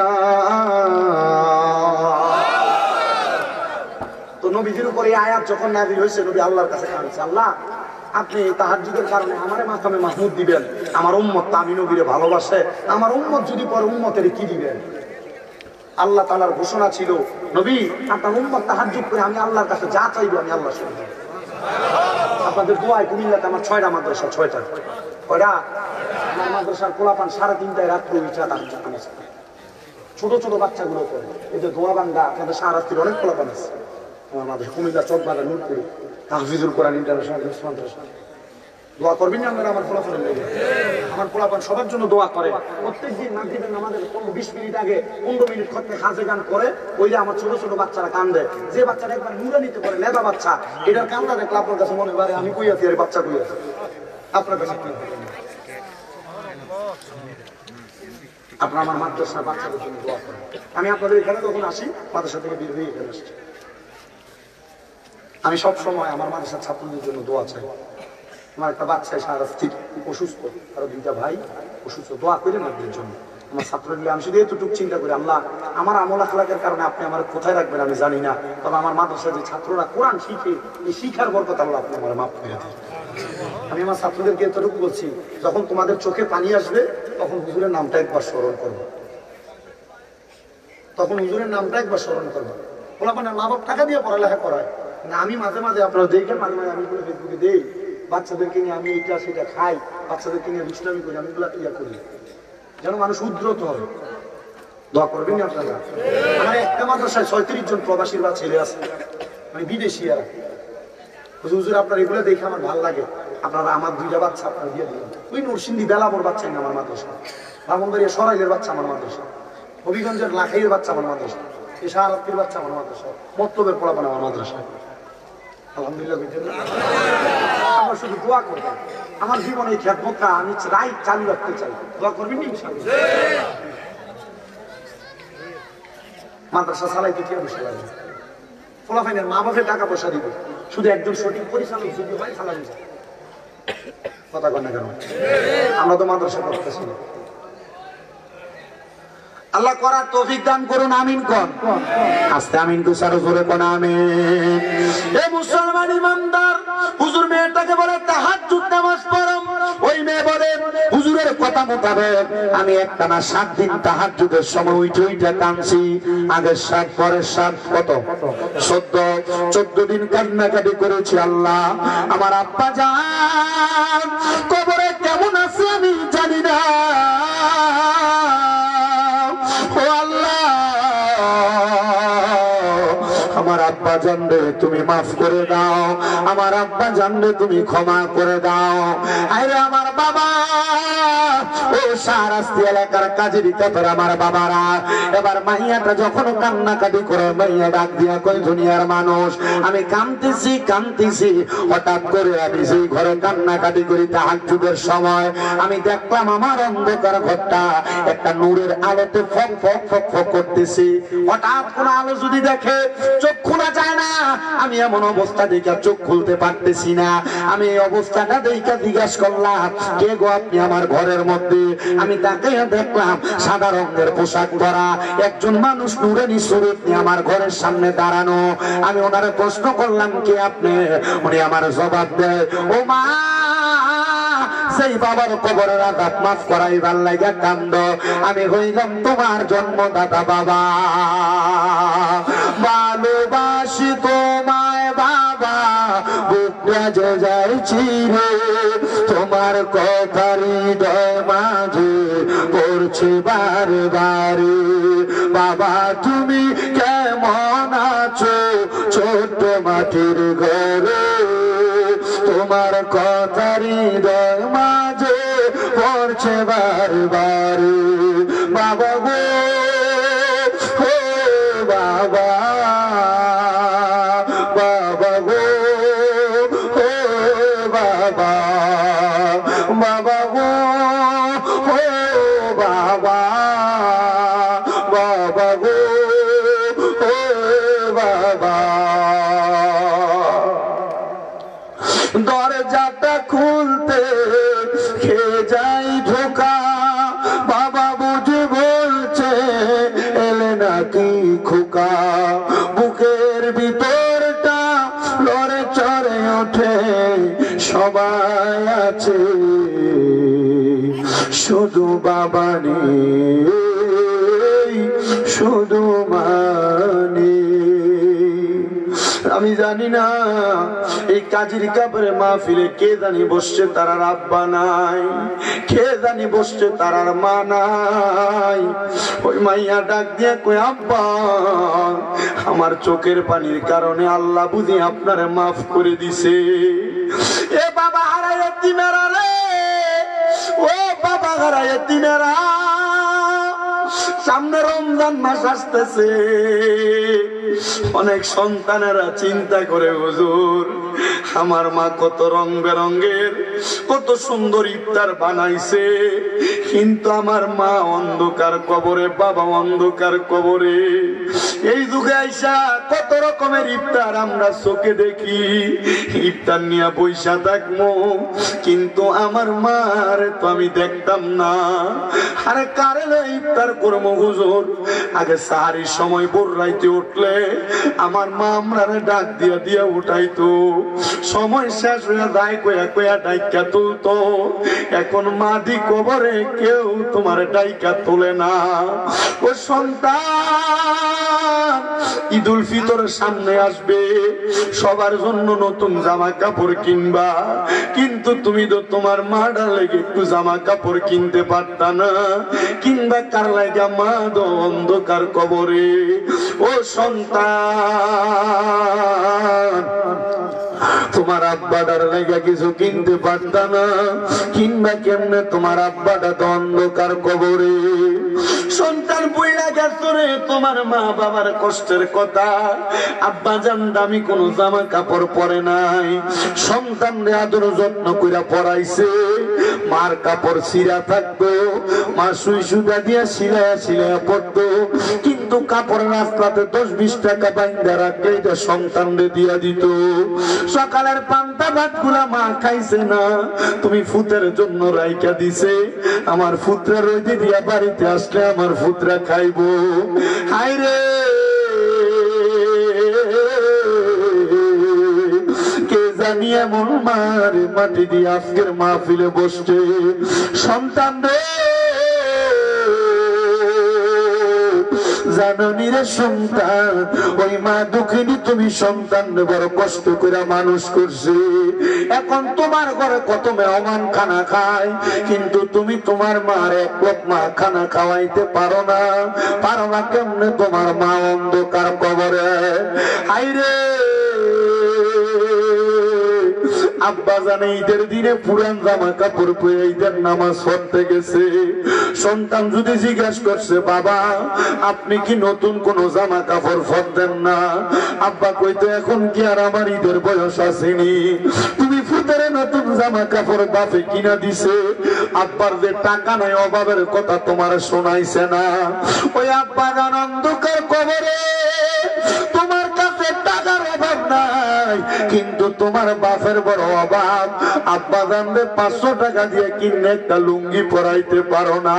তো নবীজির উপরে আয়াত যখন নাযিল হয়েছে, নবী আল্লাহর কাছে কাঁদছে, আল্লাহ আপনি তাহাজ্জুদের কারণে আমারে মাকামে মাহমুদ দিবেন, আমার উম্মত তো আমি নবীরে ভালোবাসে, আমার উম্মত যদি পরে উম্মতের কি দিবেন? আল্লাহ তাআলার ঘোষণা ছিল, নবী আপনার উম্মত তাহাজ্জুদ করে আমি আল্লাহর কাছে যা চাইবো আমি আল্লাহ শুনবো। আপনাদের দোয়ায় কুমিল্লাতে আমার 6টা মাদ্রাসা, 6টা কয়টা আমার মাদ্রাসার পোলাপান 3:30টায় রাত্রে উঠা তাহাজ্জুদ নামাজ পড়ে। ছোট ছোট বাচ্চাগুলো করে এদের দোয়া বান্দা। আপনাদের শাহরাস্তির অনেক পোলাপান আছে আমার মাদ্রাসা, কুমিল্লা চকবাজার নূরপুরে তাহফিজুল কোরআন ইন্টারন্যাশনাল মাদ্রাসা। দোয়া করবেন না আপনারা আমার পোলাপানের লেগে? আমার পোলাপান সবার জন্য দোয়া করে। প্রত্যেকদিন মাগরিবের নামাজের 20 মিনিট আগে 15 মিনিট খতমে খাজে গান করে। ওইটা আমার ছোট ছোট বাচ্চারা কান্দে। যে বাচ্চাটা একবার নুরানিতে করে লেদা বাচ্চা, এটার কান্দা দেখলে আপনার কাছে মনে হয় আমি কই আছি, আর বাচ্চা কই আছে? আপনার কাছে আপনার আমার মাদ্রাসার বাচ্চাদের জন্য দোয়া করেন। আমি আপনাদের এখানে যখন আসি, মাদ্রাসা থেকে বের হয়ে এখানে আসছি, আমি সব সময় আমার মাদ্রাসার ছাত্রদের জন্য দোয়া চাই। আমার একটা বাচ্চা শাহরাস্তির অসুস্থ, আরো 2টা ভাই অসুস্থ, দোয়া করেন ওদের জন্য। আমার ছাত্রগুলো আমি শুধু এতটুকু চিন্তা করি, আল্লাহ আমার আমল আখলাকের কারণে আপনি আমার কোথায় রাখবেন আমি জানি না, তবে আমার মাদ্রাসায় যে ছাত্ররা কোরআন শিখে এই শিখার বরকত আল্লাহ আপনি আমার মাফ করে দিন। আমি আমার ছাত্রদেরকে এতটুকু বলছি, যখন তোমাদের চোখে পানি আসবে তখন হুজুরের নামটা একবার স্মরণ করবো, তখন হুজুরের নামটা একবার স্মরণ করবো। পোলাপানের মা বাপ টাকা দিয়ে পড়ালেখা করায় না, আমি মাঝে মাঝে আপনারা দেখেন, মাঝে মাঝে আমি ফেসবুকে দেই, বাচ্চাদেরকে নিয়ে আমি এইটা সেটা খাই, বাচ্চাদেরকে নিয়ে দুষ্টামি করি, আমি এগুলা ইয়া করি যেন মানুষ উদ্রত হবে। দোয়া করবেন আপনারা। আমার একটা মাদ্রাসায় 36 জন প্রবাসীর বা ছেলে আছে, মানে বিদেশি। আর হুজুর আপনার এগুলো দেখে আমার ভালো লাগে, আপনারা আমার 2টা বাচ্চা আপনারা দিয়ে দিলেন। ওই নরসিংদী বেলাবর বাচ্চা আমার মাদ্রাসা, ব্রাহ্মণবাড়িয়া সরাইলের বাচ্চা আমার মাদ্রাসা, হবিগঞ্জের লাখাইয়ের বাচ্চা আমার মাদ্রাসা, এশারাত্তির বাচ্চা আমার মাদ্রাসা, মতলবের পোলাপান আমার মাদ্রাসা। আলহামদুলিল্লাহ। আমার শুধু দোয়া করবেন, আমার জীবনে এই খেদমতটা আমি রাইট চালু রাখতে চাই, দোয়া করবেন ইনশাআল্লাহ। মাদ্রাসা চালাইতে কে বসে লাগবে, পোলাপানের মা বাপের টাকা পয়সা দিবে, শুধু একজন সঠিক পরিচালক যদি হয় চালানো যায়। কথা কন না কেন? আমরা তো মাদ্রাসা করতেছি না। আল্লাহ করার তৌফিক দান করুন, আমিন কোন। আস্তে আমিন তুষার জোরে কোন আমিন। এ মুসলমান ইমানদার, হুজুর মেয়েটাকে বলে তাহাজ্জুদ নামাজ পড়ো, ওই মেয়ে বলে হুজুরের কথা মোতাবেক আমি একটানা 7 দিন তাহাজ্জুদের সময় উঠে কাঁদছি। আগের 7 পরের 7 কত 14 দিন কান্নাকাটি করেছি। আল্লাহ আমার আব্বা জান কবরে কেমন আছে আমি জানি না, আমার আব্বা জানলে তুমি মাফ করে দাও, আমার আব্বা জানলে তুমি ক্ষমা করে দাও। আরে আমার বাবা, ও সারাস্তি এলাকার কাজের কাপড় আমার বাবারা, এবার মাইয়াটা যখন কান্নাকাটি করে মাইয়া ডাক দিয়া কই দুনিয়ার মানুষ আমি কাঁদতেছি। হঠাৎ করে আমি সেই ঘরে কান্নাকাটি করি তাহাজ্জুদের সময়, আমি দেখলাম আমার অন্ধকার ঘরটা একটা নূরের আলোতে ফক ফক ফক ফক করতেছি। হঠাৎ কোন আলো যদি দেখে চোখ খোলা যায় না, আমি এমন অবস্থা দেখে চোখ খুলতে পারতেছি না। আমি এই অবস্থাটা দেখে জিজ্ঞাসা করলাম, কে গো আপনি আমার ঘরের মধ্যে? আমি তাকে দেখলাম সাদা রঙের পোশাক পরা একজন মানুষ নূরানী সুরত নিয়ে আমার ঘরের সামনে দাঁড়ানো। আমি ওনারে প্রশ্ন করলাম, কে আপনি? উনি আমার জবাব দেয়, ও মা, সেই বাবার কবরের আযাব মাফ করাইবার লাগা কান্দ, আমি হইলাম তোমার জন্মদাতা বাবা। ভালোবাসি তোমায় বাবা, বুকটা যাইছি রে, তোমার কথা হৃদয় মাঝে পড়ছে বারে বারে। বাবা তুমি কেমন আছো ছোট্ট মাটির ঘরে, তোমার কথা হৃদয় মাঝে পড়ছে বারে বারে। বাবা গো, ও বাবা, বাবা গো, ও বাবা, বাবা গো, ও বাবা, বাবা গো, ও বাবা। দরজাটা খুলতে খেয়ে যাই ঢোকা, বাবা বুঝে বলছে এলে নাকি খোকা। বুকের ভিতরটা লড়ে চড়ে ওঠে, সবাই আছে শুধু বাবা নেই, শুধু মানে। আমি জানি না এই কাজীর কাপড়ে মাহফিলে কে জানি বসছে তারার আব্বা নাই, কে জানি বসছে তারার মা নাই। ওই মাইয়া ডাক দিয়ে কই, আব্বা আমার চোখের পানির কারণে আল্লাহ বুঝি আপনারে মাফ করে দিছে। এ বাবা হারায় এতিমেরা রে, ও বাবা হারায় এতিমেরা, সামনে রমজান মাস আসতেছে, অনেক সন্তানেরা চিন্তা করে হুজুর আমার মা কত রং বেরঙের কত সুন্দর ইফতার বানাইছে, কিন্তু আমার মা অন্ধকার কবরে, বাবা অন্ধকার কবরে। এই যুগে আইসা কত রকমের ইফতার আমরা চোখে দেখি, ইফতার নিয়ে পয়সা থাকবো, কিন্তু আমার মার তো আমি দেখতাম না। আরে কারে ইফতার করবো হুজুর? আগে সাহারির সময় ভোর রাইতে উঠলে আমার মা আমরা ডাক দিয়া দিয়া উঠাইতো, সময় শেষ হয়ে যায় কয়া কয়া ডাইকা তুলতো। এখন মাদি কবরে কেউ তোমার ডাইকা তোলে না। ও সন্তান, ঈদুল ফিতরের সামনে আসবে, সবার জন্য নতুন জামা কাপড় কিনবা, কিন্তু তুমি তো তোমার মাটার লেগে একটু জামা কাপড় কিনতে পারতা না, কিংবা কার লাগা মা দো অন্ধকার কবরে। ও সন্তান, তোমার আব্বাটার লেগে কিছু কিনতে পারতা না, কিংবা কেমনে তোমার আব্বাটা তো অন্ধকার কবরে। সন্তান বুইড়া গেছো রে, তোমার মা বাবার কষ্টের কথা। আব্বা জান দামি কোন জামা কাপড় পরে নাই, সন্তান রে আদর যত্ন কইরা পড়াইছে। মার কাপড় ছিঁড়া থাকতো, মা সুই সুতা দিয়া সিলাইয়া সিলাইয়া পড়তো, কিন্তু কাপড় রাস্তাতে 10-20 টাকা বাইন্দা রাখলে এটা সন্তান রে দিয়া দিত। সকালের পান্তা ভাত গুলা মা খাইছে না, তুমি ফুতের জন্য রাইকা দিছে। আমার ফুতরা রইতে দিয়া বাড়িতে আসলে আমার ফুতরা খাইবো। হায়রে কে জানি এমন মার মাটি দিয়ে আজকের মাহফিলে বসছে। সন্তান রে জাননি রে সন্তান, ওই মা দুঃখিনী, তুমি সন্তান বড় কষ্ট করে মানুষ করছে। এখন তোমার ঘরে কত মেহমান খানা খায়, কিন্তু তুমি তোমার মার এক লোকমা খানা খাওয়াইতে পারো না। পারো না কেমনে? তোমার মা অন্ধকার কবরে। হায়রে আব্বা জানে ঈদের দিনে পুরান জামা কাপড় পরে ঈদের নামাজ পড়তে গেছে। সন্তান যদি জিজ্ঞাসা করছে, বাবা আপনি কি নতুন কোন জামা কাপড় পরতেন না? আব্বা কইতো, এখন কি আর আমার ঈদের বয়স আসেনি? তুমি ফুতেরে নতুন জামা কাপড় বাপে কিনা দিছে, আব্বার যে টাকা নাই অভাবের কথা তোমার শোনাইছে না। ওই আব্বা জান অন্ধকার কবরে, তোমার কাছে টাকার অভাব নাই, কিন্তু তোমার বাপের বড় অভাব। আব্বা জানবে 500 টাকা দিয়ে কিনে একটা লুঙ্গি পরাইতে পারো না।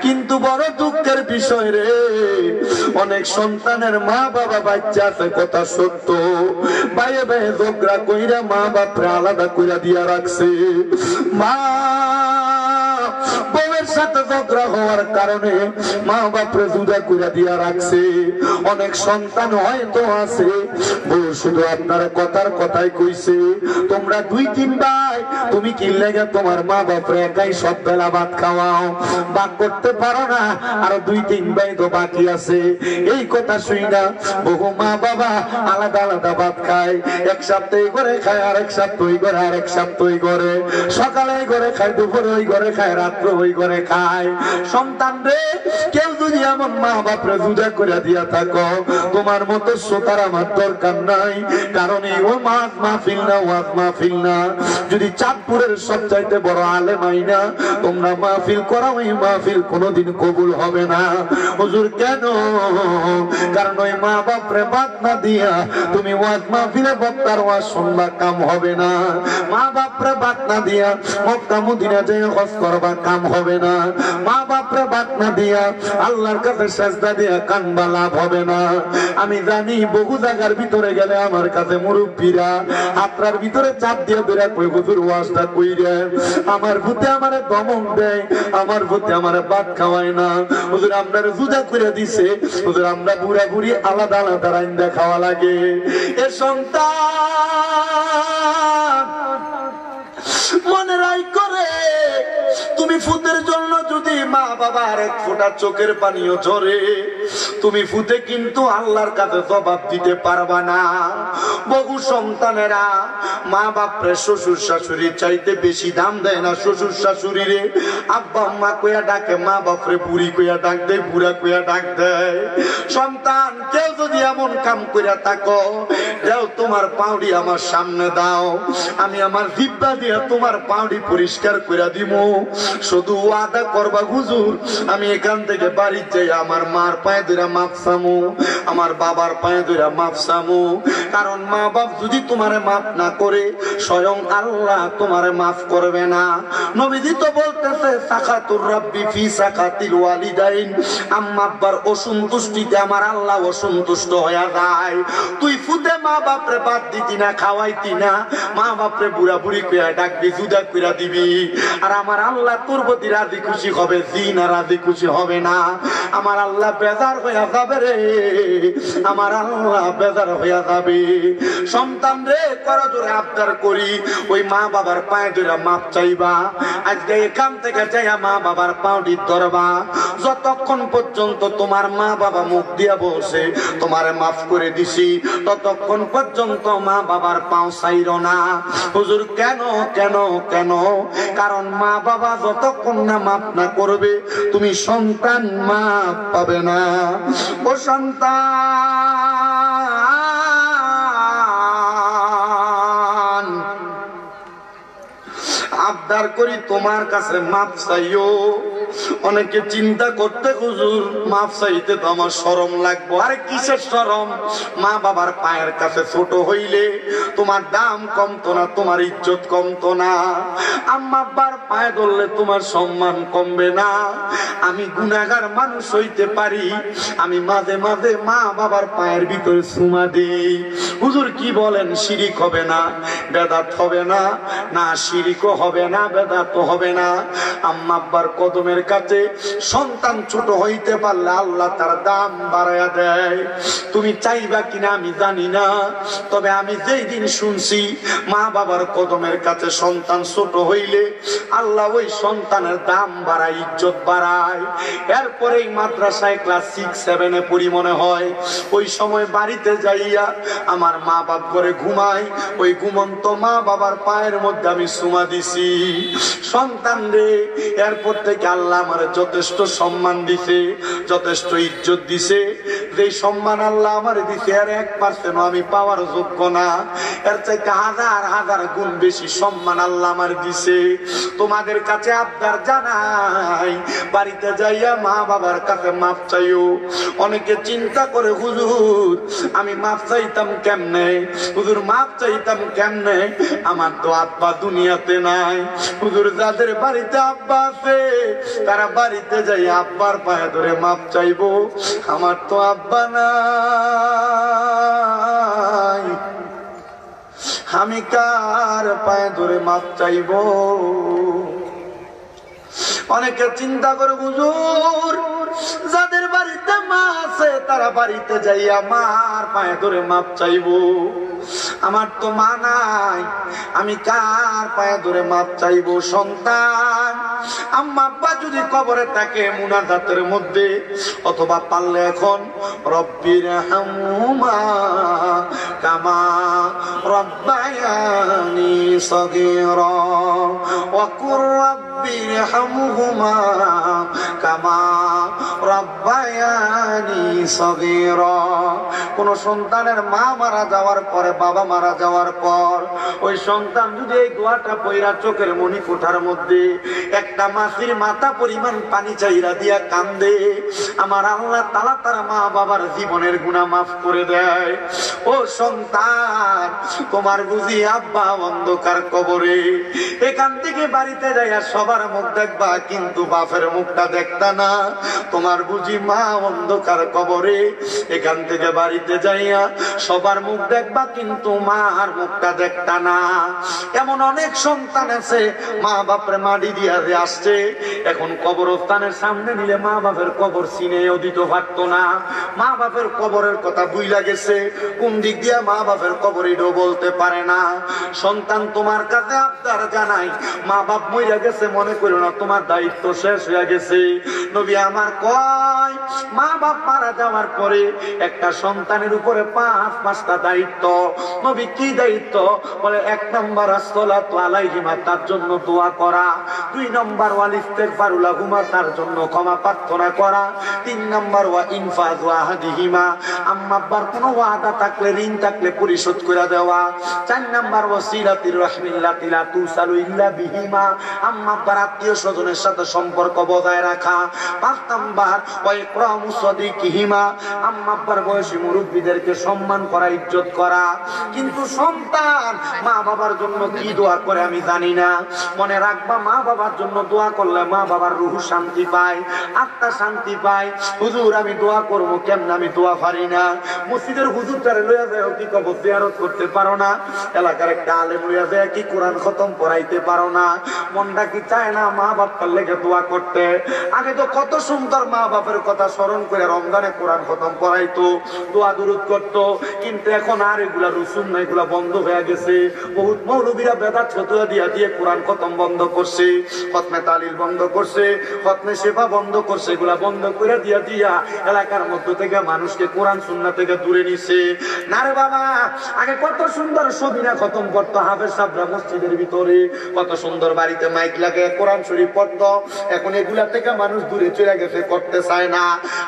কিন্তু বড় দুঃখের বিষয় রে, অনেক সন্তানের মা বাবা বাচ্চা আছে, কথা সত্য, বাইরে বাইরে ঝগড়া কইরা মা বাপরে আলাদা কইরা দিয়া রাখছে। মা বউয়ের সাথে ঝগড়া হওয়ার কারণে মা বাপরে জুদা কইরা দিয়া রাখছে। অনেক সন্তান হয়তো আছে, বউ শুধু আপনার কথার কথাই কইছে, তোমরা 2-3 ভাই, তুমি কি লেগে তোমার মা বাপরে একাই সব বেলা ভাত খাওয়াও, ভাগ করতে পারো না, আরো 2-3 ভাই তো বাকি আছে। এই কথা শুই না বহু মা বাবা আলাদা আলাদা ভাত খায়, এক সপ্তাহে করে খায়, আরেক সপ্তাহ ওই করে, আরেক সপ্তাহ ওই করে, সকালে করে খায়, দুপুরে ওই করে খায়, রাত্রে ওই করে খায়। সন্তান রে, কেউ যদি এমন মা বাপরে জুদা করে দিয়া থাকো, তোমার মতো শ্রোতার আমার দরকার নাই। কারণ এই ও মাহফিল না, ওয়াজ মাহফিল না। যদি চাঁদপুরের সবচাইতে বড় আলেম আইনা তোমরা মাহফিল করাও, এই মাহফিল কোনোদিন কবুল হবে না। হুজুর কেন? কারণ ওই মা বাপরে বাদ না দিয়া তুমি ওয়াজ মাহফিলে বক্তার ওয়াজ শুনবা, কাম হবে না। মা বাপরে বাদ না দিয়া মক্কা মদিনা যেয়ে হজ করবা, কাম হবে না। মা বাপরে বাদ না দিয়া আল্লাহর কাছে সেজদা দিয়া কানবা, লাভ হবে না। আমি জানি বহু জায়গার ভিতরে গেলে আমার কাছে মুরব্বীরা আপনার ভিতরে চাপ দিয়ে বেরা কই, হুজুর ওয়াজটা কইরে, আমার ভূতে আমারে দমক দেয়, আমার ভূতে আমারে ভাত খাওয়ায় না, হুজুর আপনার জুদা করে দিছে, হুজুর আমরা বুড়া বুড়ি আলাদা আলাদা রাইন্দা খাওয়া লাগে। এ সন্তান মনে রাই করে, তুমি ফুতের জন্য যদি মা বাবার এক ফোঁটা চোখের পানিও ঝরে, তুমি ফুতে কিন্তু আল্লাহর কাছে জবাব দিতে পারবা না। বহু সন্তানেরা মা বাপরে শ্বশুর শাশুড়ি চাইতে বেশি দাম দেয় না। শ্বশুর শাশুড়িরে আব্বা আম্মা কইয়া ডাকে, মা বাপরে বুড়ি কইয়া ডাক দেয়, বুড়া কইয়া ডাক দেয়। সন্তান কেউ যদি এমন কাম কইরা থাকো, যাও তোমার পাউডি আমার সামনে দাও, আমি আমার জিব্বা দিয়া তোমার পাউডি পরিষ্কার কইরা দিব। শুধু ওয়াদা করবা, হুজুর আমি এখান থেকে বাড়ি যাই আমার মার পায়ে ধরে মাপ চামু, আমার বাবার পায়ে ধরে মাপ চামু। কারণ মা বাপ যদি তোমারে মাফ না করে, স্বয়ং আল্লাহ তোমারে মাফ করবে না। নবীজি তো বলতেছে সাখাতুর রাব্বি ফি সাখাতিল ওয়ালিদাইন, আম্মা আব্বার অসন্তুষ্টিতে আমার আল্লাহ অসন্তুষ্ট হয়ে যায়। তুই ফুদে মা বাপরে বাদ দিতি না, খাওয়াইতি না, মা বাপরে বুড়া বুড়ি কইয়া ডাকবি, জুদা কইরা দিবি, আর আমার আল্লাহ তোর প্রতি রাজি খুশি হবে? জি না, রাজি খুশি হবে না। আমার আল্লাহ বেজার হইয়া যাবে রে, আমার আল্লাহ বেজার হইয়া যাবে। সন্তান রে করো জোরে আবদার করি, ওই মা বাবার পায়ে ধরে মাপ চাইবা। আজকে এখান থেকে যাইয়া মা বাবার পাউডি ধরবা। যতক্ষণ পর্যন্ত তোমার মা বাবা মুখ দিয়া বলছে তোমারে মাফ করে দিছি, ততক্ষণ পর্যন্ত মা বাবার পাও চাইরো না। হুজুর কেন কেন কেন? কারণ মা বাবা যতক্ষণ না মাফ না করবে, তুমি সন্তান মাফ পাবে না। ও সন্তান, আবদার করি তোমার কাছে মাপ চাইও। অনেকে চিন্তা করতে, হুজুর মাপ চাইতে তো আমার শরম লাগবো। আরে কিসের শরম? মা বাবার পায়ের কাছে ছোট হইলে তোমার দাম কমতো না, তোমার ইজ্জত কমতো না। আম্মা আব্বার পায়ে ধরলে তোমার সম্মান কমবে না। আমি গুনাহগার মানুষ হইতে পারি, আমি মাঝে মাঝে মা বাবার পায়ের ভিতরে চুমা দিই। হুজুর কি বলেন? শিরিক হবে না, বেদাত হবে না? না, শিরিকও হবে না, বেদাতও হবে না। আম্মা আব্বার কদমের কাছে সন্তান ছোট হইতে পারলে আল্লাহ তার দাম বাড়ায়া দেয়। তুমি চাইবা কিনা আমি জানি না, তবে আমি যেই দিন শুনছি মা বাবার কদমের কাছে সন্তান ছোট হইলে আল্লাহ ওই সন্তানের দাম বাড়ায়, ইজ্জত বাড়ায়। এরপরেই মাদ্রাসায় ক্লাস 6-7 পড়ি মনে হয়, ওই সময় বাড়িতে যাইয়া আমার মা বাপ ঘরে ঘুমাই, ওই ঘুমন্ত মা বাবার পায়ের মধ্যে আমি চুমা দিছি। সন্তান রে, এরপর থেকে আল্লাহ আমার যথেষ্ট সম্মান দিছে, যথেষ্ট ইজ্জত দিছে। যে সম্মান আল্লাহ আমার দিছে আর 1% আমি পাওয়ার যোগ্য না, এর চাইতে হাজার হাজার গুণ বেশি সম্মান আল্লাহ আমার দিছে। তোমাদের কাছে আবদার জানাই, বাড়িতে যাইয়া মা বাবার কাছে মাপ চাইও। অনেকে চিন্তা করে, হুজুর আমি মাপ চাইতাম কেমনে? হুজুর মাপ চাইতাম কেমনে? আমার তো আব্বা দুনিয়াতে নাই। হুজুর যাদের বাড়িতে আব্বা আছে তারা বাড়িতে যাই আব্বার পায়ে ধরে মাপ চাইবো। আমার তো আব্বা নাই, আমি কার পায়ে ধরে মাপ চাইবো? অনেকে চিন্তা করে, হুজুর যাদের বাড়িতে মা আছে তারা বাড়িতে যাইয়া মার পায়ে ধরে মাপ চাইবো। আমার তো মা নাই, আমি কার পায়ে ধরে মাপ চাইবো? সন্তান, আম্মা আব্বা যদি কবরে থাকে মুনাজাতের মধ্যে, অথবা পারলে এখন রব্বির হামহুমা কামা রব্বায়ানি সগীরা ওয়া কুর রব্বির হামহুমা কামা রব্বায়ানি সগীরা। কোন সন্তানের মা মারা যাওয়ার পরে, বাবা মারা যাওয়ার পর, ওই সন্তান যদি এই দোয়াটা পয়রা চোখের মনি কোঠার মধ্যে একটা মাছির মাথা পরিমাণ পানি চাইরা দিয়া কান্দে, আমার আল্লাহ তাআলা তার মা বাবার জীবনের গুনাহ মাফ করে দেয়। ও সন্তান, তোমার বুঝি আব্বা অন্ধকার কবরে, এখান থেকে বাড়িতে যাইয়া সবার মুখ দেখবা কিন্তু বাপের মুখটা দেখতা না। তোমার বুঝি মা অন্ধকার কবরে, এখান থেকে বাড়িতে যাইয়া সবার মুখ দেখবা কিন্তু মার মুখটা দেখতা না। এমন অনেক সন্তান আছে মা বাপরে মাটি দিয়া আসছে, এখন কবরস্থানের সামনে নিলে মা বাপের কবর চিনেও দিতে পারতো না। মা বাপের কবরের কথা বুইলা গেছে, কোন দিক দিয়া মা বাপের কবর এটাও বলতে পারে না। সন্তান তোমার কাছে আবদার জানাই, মা বাপ মইরা গেছে মনে করো না তোমার দায়িত্ব শেষ হয়ে গেছে। নবী আমার কয়, মা বাপ মারা যাওয়ার পরে একটা সন্তানের উপরে 5টা দায়িত্ব। নবী কি দায়িত্ব বলে? 1 নম্বর আসসালাতু আলাইহিমা, তার জন্য দোয়া করা। 2 নম্বর ওয়াল ইস্তিগফারু লাহুমা, তার জন্য ক্ষমা প্রার্থনা করা। 3 নম্বর ওয়া ইনফাযু আহাদিহিমা, আম্মা আব্বার কোনো ওয়াদা থাকলে, ঋণ থাকলে পরিশোধ করে দেওয়া। 4 নম্বর ওয়াসিলাতির রাহমিল্লাতি লা তুসালু ইল্লা বিহিমা, আম্মা আব্বার আত্মীয় স্বজনের সাথে সম্পর্ক বজায় রাখা। 5 নম্বর ওয়া ইকরামু সাদিকিহিমা, আম্মা আব্বার বয়সী মুরব্বিদেরকে সম্মান করা, ইজ্জত করা। কিন্তু সন্তান মা বাবার জন্য কি দোয়া করে আমি জানি না। মনে রাখবা, মা বাবার জন্য দোয়া করলে মা বাবার রূহ শান্তি পায়, আত্মা শান্তি পায়। হুজুর আমি দোয়া করবো কেমন? আমি দোয়া পারি না। মসজিদের হুজুরটারে লইয়া যায় কি কবর জিয়ারত করতে পারো না? এলাকার একটা আলেম লইয়া যায় কি কোরআন খতম পড়াইতে পারো না? মনটা কি চায় না মা বাপটার লেগে দোয়া করতে? আগে তো কত সুন্দর মা বাপের কথা স্মরণ করে রমজানে কোরআন খতম পড়াইতো, দোয়া দুরুদ করতো। কিন্তু এখন আর এগুলা রসুন না, এগুলা বন্ধ হয়ে গেছে। বহুত মৌলবীরা বেদাত ফতোয়া দিয়া দিয়ে কোরআন খতম বন্ধ করছে, খতমে তালিল বন্ধ করছে, খতমে শেফা বন্ধ করছে। এগুলা বন্ধ করে দিয়া দিয়া এলাকার মধ্য থেকে মানুষকে কোরআন সুন্নাহ থেকে দূরে নিছে। না রে বাবা, আগে কত সুন্দর সবিনা খতম করতো হাফেজ সাহেবরা মসজিদের ভিতরে, কত সুন্দর বাড়িতে মাইক লাগে কোরআন শরীফ পড়তো। এখন এগুলা থেকে মানুষ দূরে চলে গেছে, করতে চায় না।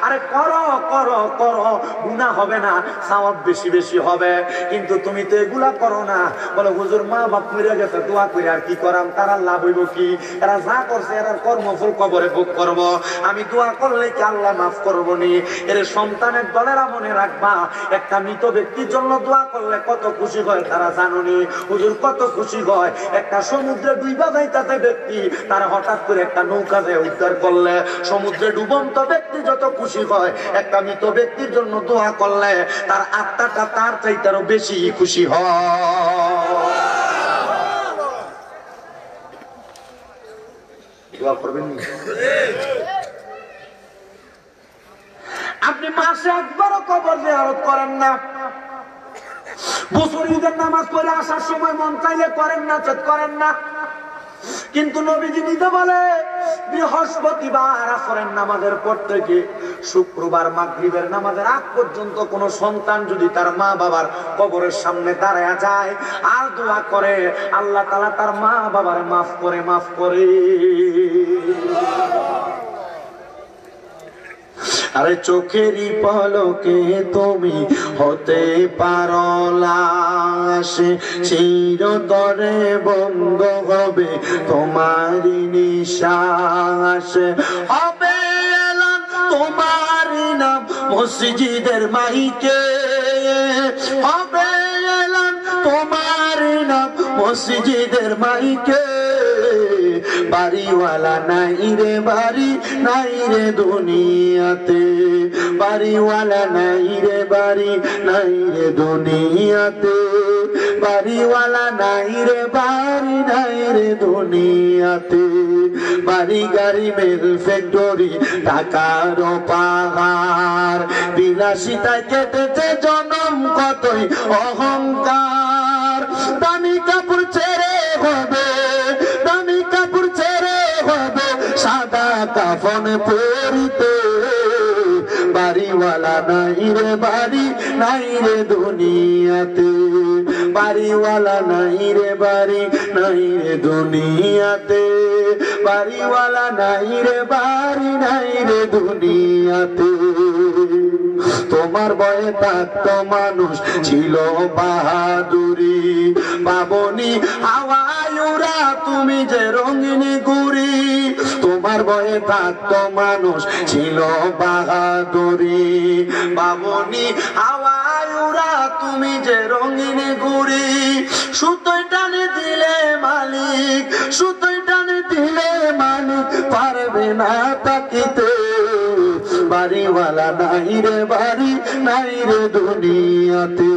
আরে করো করো করো, গুনাহ হবে না, সওয়াব বেশি বেশি হবে। কিন্তু তুমি তো এগুলা করো না। বলে হুজুর মা বাপ মরে গেছে, দোয়া করে আর কি করাম? তারা লাভ হইব কি? এরা যা করছে এরা কর্মফল কবরে ভোগ করব। আমি দোয়া করলে কি আল্লাহ মাফ করবো নি? এর সন্তানের দলেরা মনে রাখবা, একটা মৃত ব্যক্তির জন্য দোয়া করলে কত খুশি হয় তারা জানো নি? হুজুর কত খুশি হয়। একটা সমুদ্রে ডুইবা যাইতাছে ব্যক্তি, তারা হঠাৎ করে একটা নৌকা দিয়ে উদ্ধার করলে সমুদ্রে ডুবন্ত ব্যক্তি যত খুশি হয়, একটা মৃত ব্যক্তির জন্য দোয়া করলে তার আত্মাটা তার চাইতে আরো বেশি খুশি হয়। দোয়া করবেন। আপনি মাসে একবারও কবর জিয়ারত করেন না, বছর ঈদের নামাজ পড়ে আসার সময় মন চাইলে করেন না, চেত করেন না। কিন্তু নবীজি দিতে বলে বৃহস্পতিবার আসরের নামাজের পর থেকে শুক্রবার মাগরিবের নামাজের আগ পর্যন্ত কোন সন্তান যদি তার মা বাবার কবরের সামনে দাঁড়ায়া যায় আর দোয়া করে, আল্লাহ তাআলা তার মা বাবার মাফ করে, মাফ করে। আরে চোখেরই পলকে তুমি হতে পারো লাশ, চিরতরে বন্ধ হবে তোমারই নিঃশ্বাস। হবে এলান তোমারই নাম মসজিদের মাইকে, হবে এলান তোমারই নাম মসজিদের মাইকে। বাড়িওয়ালা নাই রে বাড়ি, নাই রে দুনিয়াতে, বাড়িওয়ালা নাই রে বাড়ি, নাই রে দুনিয়াতে, বাড়িওয়ালা নাই রে বাড়ি, নাই রে দুনিয়াতে। বাড়ি গাড়ি মেল ফ্যাক্টরি টাকার পাহাড়, বিলাসিতায় কেটেছে জনম কতই অহংকার। দামি কাপড় ছেড়ে হবে, দামি কাপড় ছেড়ে হবে সাদা কাফন পরিতে। বাড়িওয়ালা নাই রে বাড়ি, নাই রে দুনিয়াতে, বাড়িওয়ালা নাই রে বাড়ি, নাই রে দুনিয়াতে, বাড়িওয়ালা নাই রে বাড়ি, নাই রে দুনিয়াতে। তোমার বয়ে থাকতো মানুষ ছিল বাহাদুরি, বাবনি হাওয়ায় উড়া তুমি যে রঙিন গুড়ি। তোমার বয়ে থাকতো মানুষ ছিল বাহাদুরি, বাবনি হাওয়ায় উড়া তুমি যে রঙিন গুড়ি। সুতোয় টানে দিলে মালিক, সুতোয় টানে দিলে মালিক পারবে না তাকিতে। বাড়িওয়ালা নাই রে বাড়ি, নাই রে দুনিয়াতে,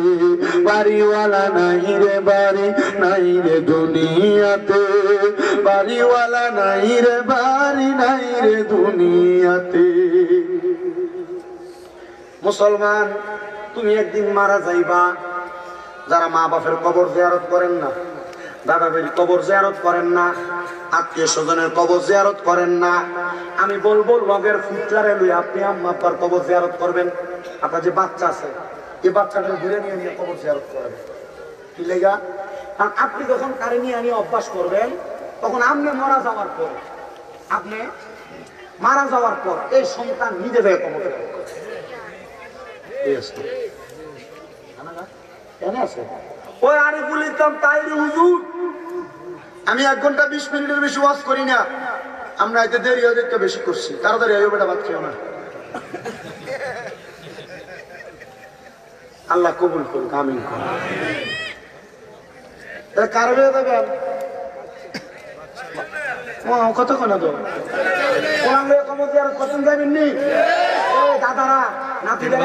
বাড়িওয়ালা নাই রে বাড়ি, নাই রে দুনিয়াতে, বাড়িওয়ালা নাই রে বাড়ি, নাই রে দুনিয়াতে। মুসলমান, তুমি একদিন মারা যাইবা। যারা মা বাপের কবর জিয়ারত করেন না, দাদা দাদির কবর জিয়ারত করেন না, আত্মীয় স্বজনের কবর জিয়ারত করেন না। আমি বলবো লগের ফুটলারে লই আপনি আম্মা আব্বার কবর জিয়ারত করবেন। আপনার যে বাচ্চা আছে এই বাচ্চাটা ঘুরে নিয়ে নিয়ে কবর জিয়ারত করবেন। কি লেগা? কারণ আপনি যখন কারে নিয়ে নিয়ে অভ্যাস করবেন তখন আপনি মারা যাওয়ার পর এই সন্তান নিজে যায় কবর ওই আরিফুল ইসলাম তাইরি হুজুর, আমি 1 ঘন্টা 20 মিনিটের বেশি ওয়াজ করি না। আমরা এতে দেরি হয়ে দেখতে বেশি করছি, তাড়াতাড়ি আয়ো বেটা, ভাত খেও না। আল্লাহ কবুল করুক, আমিন করুন। কারবে দেবেন কতক্ষণ তো কবর জিয়ারত করতেন যাবেন নি দাদারা নাতিদের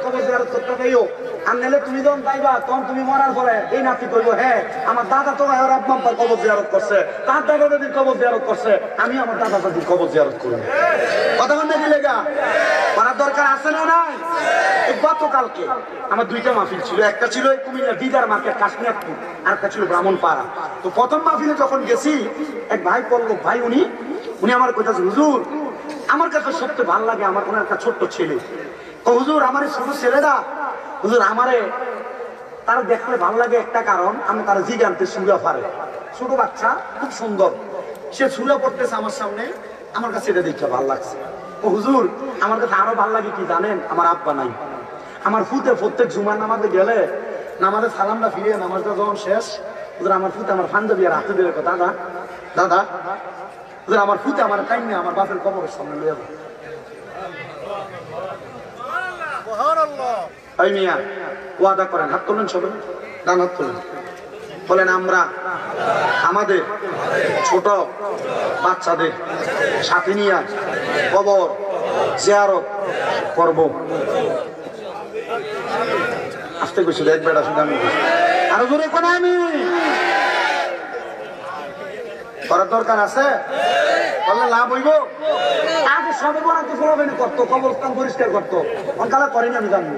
কবর জিয়ারত করতে যাইও। আর নাহলে তুমি যখন যাইবা তখন তুমি মরার পরে এই নাতি কইবো হ্যাঁ আমার দাদা তো আব্বাম্পার কবর জিয়ারত করছে, তার দাদা দাদির কবর জিয়ারত করছে, আমি আমার দাদা দাদির কবর জিয়ারত করব। কতক্ষণ নাকি লেগা করার দরকার আছে না নাই? গতকালকে আমার 2টা মাহফিল ছিল, একটা ছিল কুমিল্লা দিদার মার্কেট কাশ্মীরপুর, আর একটা ছিল ব্রাহ্মণপাড়া। তো প্রথম মাহফিলে যখন গেছি এক ভাই পড়লো, ভাই উনি আমার কথা, হুজুর আমার কাছে সবচেয়ে ভালো লাগে আমার কোনো একটা ছোট্ট ছেলে। হুজুর আমার ছোট ছেলেটা হুজুর আমারে তার দেখলে ভালো লাগে একটা কারণ আমি তার জিগানতে সুরা পারে, ছোট বাচ্চা খুব সুন্দর, সে সুরা পড়তেছে আমার সামনে, আমার কাছে এটা দেখতে ভালো লাগছে। হুজুর আমার কাছে আরো ভালো লাগে কি জানেন, আমার আব্বা নাই। আমার ফুতে প্রত্যেক জুমার নামাজে গেলে নামাজে সালামটা ফিরিয়ে নামাজটা যখন শেষ, হুজুর আমার ফুতে আমার পাঞ্জাবি আর হাতে দেবে দাদা দাদা হুজুর আমার ফুতে আমার টাইম নেই আমার বাপের কবরের সামনে লয়ে যাবে। এই মিয়া ওয়াদা করেন, হাত তোলেন সবাই, ডান হাত তোলেন, বলেন আমরা আমাদের ছোট বাচ্চাদের সাথে নিয়ে কবর জিয়ারত করব। আসতে কইছিল এক বেটা শুধু আমি আরো জোরে কোন আমি করার দরকার আছে, বললে লাভ হইব। আগে সবে বরাতে ফোলাবেন করতো, কবরস্থান পরিষ্কার করতো, অনকালা করেনি আমি জানি।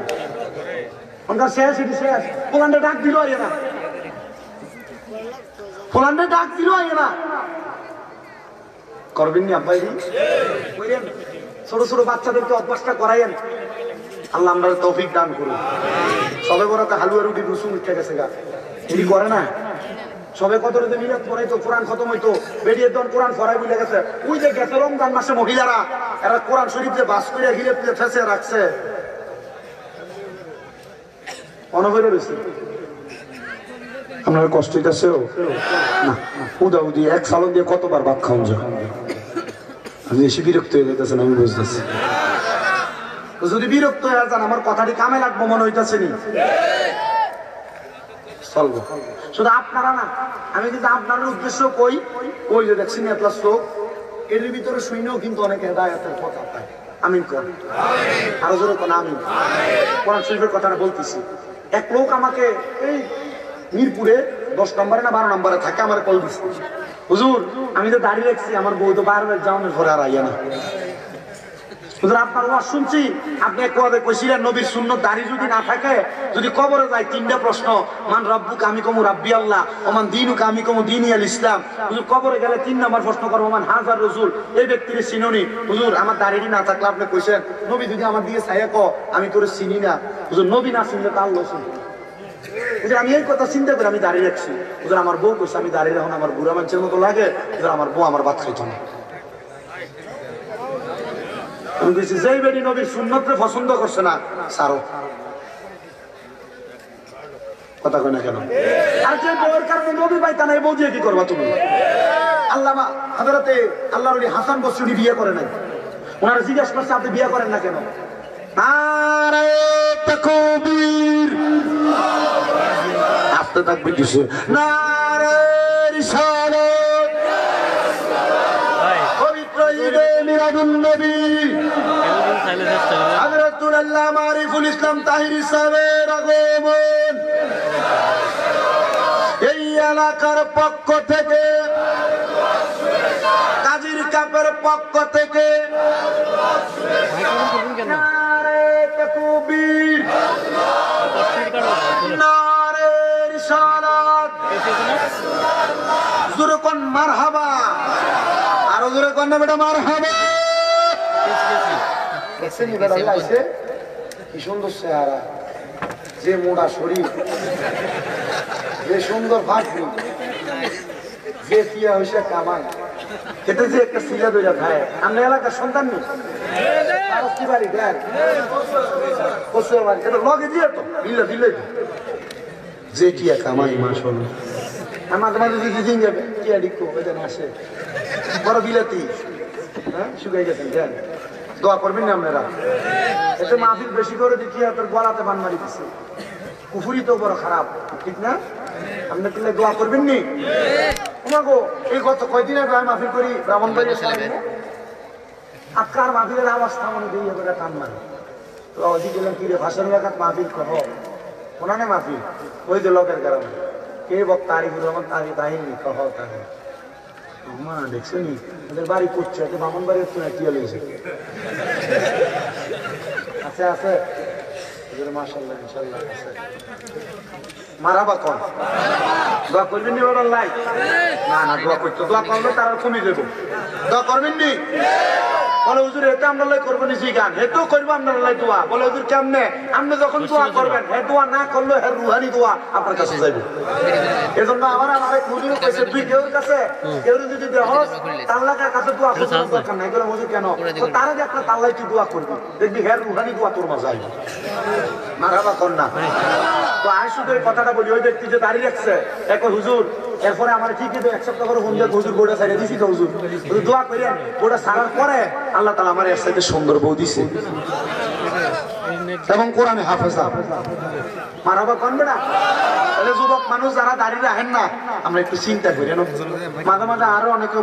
অনকাল শেষ এটি শেষ, পোলান্ডে ডাক দিল আইয়ে না, পোলান্ডে ডাক দিল আইয়ে না, করবেন নি আব্বাই? ছোট ছোট বাচ্চাদেরকে অভ্যাসটা করাইয়েন। আল্লাহ আমরা তৌফিক দান করুন। সবে বরাতে হালুয়া রুটি রসুন উঠে গেছে গা, এটি করে না। সবে কত রেতে মিলাদ পড়াইতো, কোরআন খতম হইতো, বেরিয়ে তখন কোরআন ফরাই বুঝে গেছে। ওই যে গেছে রমজান মাসে মহিলারা এরা কোরআন শরীফ যে বাস করে ঘিরে ফেসে রাখছে, অনবরে রয়েছে। আপনার কষ্ট হইতেছে না? উদা উদি এক সালন দিয়ে কতবার ভাত খাওয়ান যায়, বেশি বিরক্ত হয়ে যেতেছেন আমি বুঝতেছি। যদি বিরক্ত হয়ে যান আমার কথাটি কামে লাগবো মনে হইতেছে নি, চলবো। শুধু আপনারা না, আমি কিন্তু আপনার উদ্দেশ্য কই, ওই যে দেখছি এতলা চোখ এর ভিতরে শুনেও কিন্তু অনেকে হেদায়েতের কথা পায়। আমিন কর, আরো জোরে কোন আমিন। কোরআন শরীফের কথাটা বলতেছি। এক লোক আমাকে এই মিরপুরে 10 নম্বরে না 12 নম্বরে থাকে আমার কল দিচ্ছে, হুজুর আমি তো দাঁড়িয়ে রাখছি, আমার বউ তো বারবার যাওয়ানোর ঘরে আর আইয়া না। হুজুর আপনার ওয়াজ শুনছি, আপনি কবে কইছিলেন নবীর সুন্নাত দাড়ি যদি না থাকে, যদি কবরে যায় 3টা প্রশ্ন, মান রাব্বুকা আমি কমু রাব্বি আল্লাহ, ওমান দীনুকা আমি কমু দীনি আল ইসলাম। হুজুর কবরে গেলে 3 নম্বর প্রশ্ন করবো মান হাজার রাসূল, এই ব্যক্তির চিনুনি। হুজুর আমার দাড়িটি না থাকলে আপনি কইছেন নবী যদি আমার দিকে ছায়া ক আমি তোরে চিনি না। হুজুর নবী না চিনলে তা আল্লাহ চিনি। হুজুর আমি এই কথা চিন্তা করে আমি দাঁড়িয়ে রাখছি। হুজুর আমার বউ কইছে আমি দাঁড়িয়ে রাখুন, আমার বুড়া মানুষের মতো লাগে। হুজুর আমার বউ আমার ভাত খাইতো না। আমি বলছি যেই বেটি নবীর সুন্নতকে পছন্দ করছে না সারো, কথা কয় না কেন? আর যে বউয়ের কারণে নবী পাইতা না এই বউ দিয়ে কি করবা তুমি? আল্লামা হযরতে আল্লাহর ওলি হাসান বসরি বিয়ে করে নাই, ওনারা জিজ্ঞেস করছে আপনি বিয়ে করেন না কেন? নারে তাকবীর, আপনি তাকবীর দিছে, নারে রিসালাত, পবিত্র ঈদে মিলাদুন নবী হযরতুল আল্লামা আরিফুল ইসলাম তাহিরি সাহেবের আগমন এই এলাকার পক্ষ থেকে, কাজীর কাপের পক্ষ থেকে নারে তাকবীর, নারে রিসালাত, কন্যা বেটা মার হবে কি সুন্দর চেহারা, যে মোটা শরীর, যে সুন্দর ফাঁকি, যে টিয়া হয়েছে কামাই, এটা যে একটা সিলা দইরা খায়। আমরা এলাকার সন্তান নেই, কি বাড়ি দেন এটা লগে দিয়ে তো দিলে দিলে যে টিয়া কামাই মাশাআল্লাহ। মাঝে মাঝে যদি দিন যাবে টিয়া ডিকো ওইখানে আসে বড় বিলাতি, হ্যাঁ শুকাই গেছেন দেন, দোয়া করবেন না আপনারা। এতে মাহফিল বেশি করে দিচ্ছি তোর গলাতে বান মারি দিচ্ছে, কুফুরি তো বড় খারাপ, ঠিক না? আপনি কি দোয়া করবেন নি? গো এই গত কয়দিন আগে আমি মাহফিল করি ব্রাহ্মণবাড়ির সামনে, আজকার মাহফিলের আওয়াজ থামানো দিয়ে হবে কান মারি তো অজি গেলাম কি রে ভাষণ লাগাত মাহফিল কহ ওনানে মাহফিল ওই যে লোকের কারণে কে বক্তা আরিফুর রহমান তাহি তাহিনী কহ তাহি মা দেখছো নি ওদের বাড়ি করছে এত ব্রাহ্মণবাড়ি হচ্ছে না কি হয়েছে আছে আছে মাশাআল্লাহ ইনশাআল্লাহ আছে মারাবা কোন দোয়া করবেন নি ওরা লাই না না দোয়া করতে দোয়া করলে তারা কমে দেব দোয়া করবেন নি বলে হুজুর এতে আমরা লাই করবো নি গান এতেও করবো আপনার লাই দোয়া বলে হুজুর কেমনে আপনি যখন দোয়া করবেন হে দোয়া না করলে হে রুহানি দোয়া আপনার কাছে যাইবে এজন্য আমার এক হুজুরে কইছে তুই কেউর কাছে কেউ যদি দেহস তাল্লাকার কাছে দোয়া করতে দরকার নাই বলে হুজুর কেন তো তারা যে একটা তাল্লাই তুই দোয়া করবি দেখবি হে রুহানি দোয়া তোর মাঝে আইবে মারাবা কোন না। তো আমি শুধু এই কথাটা বলি, ওই ব্যক্তি যে দাঁড়িয়ে রাখছে এখন হুজুর এরপরে আমার ঠিকই তো এক সপ্তাহ করে ফোন দিয়ে হুজুর গোটা সাইডে দিছি তো হুজুর দোয়া করেন গোটা সারার পরে আল্লাহ তাআলা আমার এর সাথে সুন্দর বউ দিছে এবং কোরআনে হাফেজা মারাবা কোন বেটা। তাহলে যুবক মানুষ যারা দাঁড়িয়ে রাখেন না আমরা একটু চিন্তা করি, মাঝে মাঝে আরো অনেকেও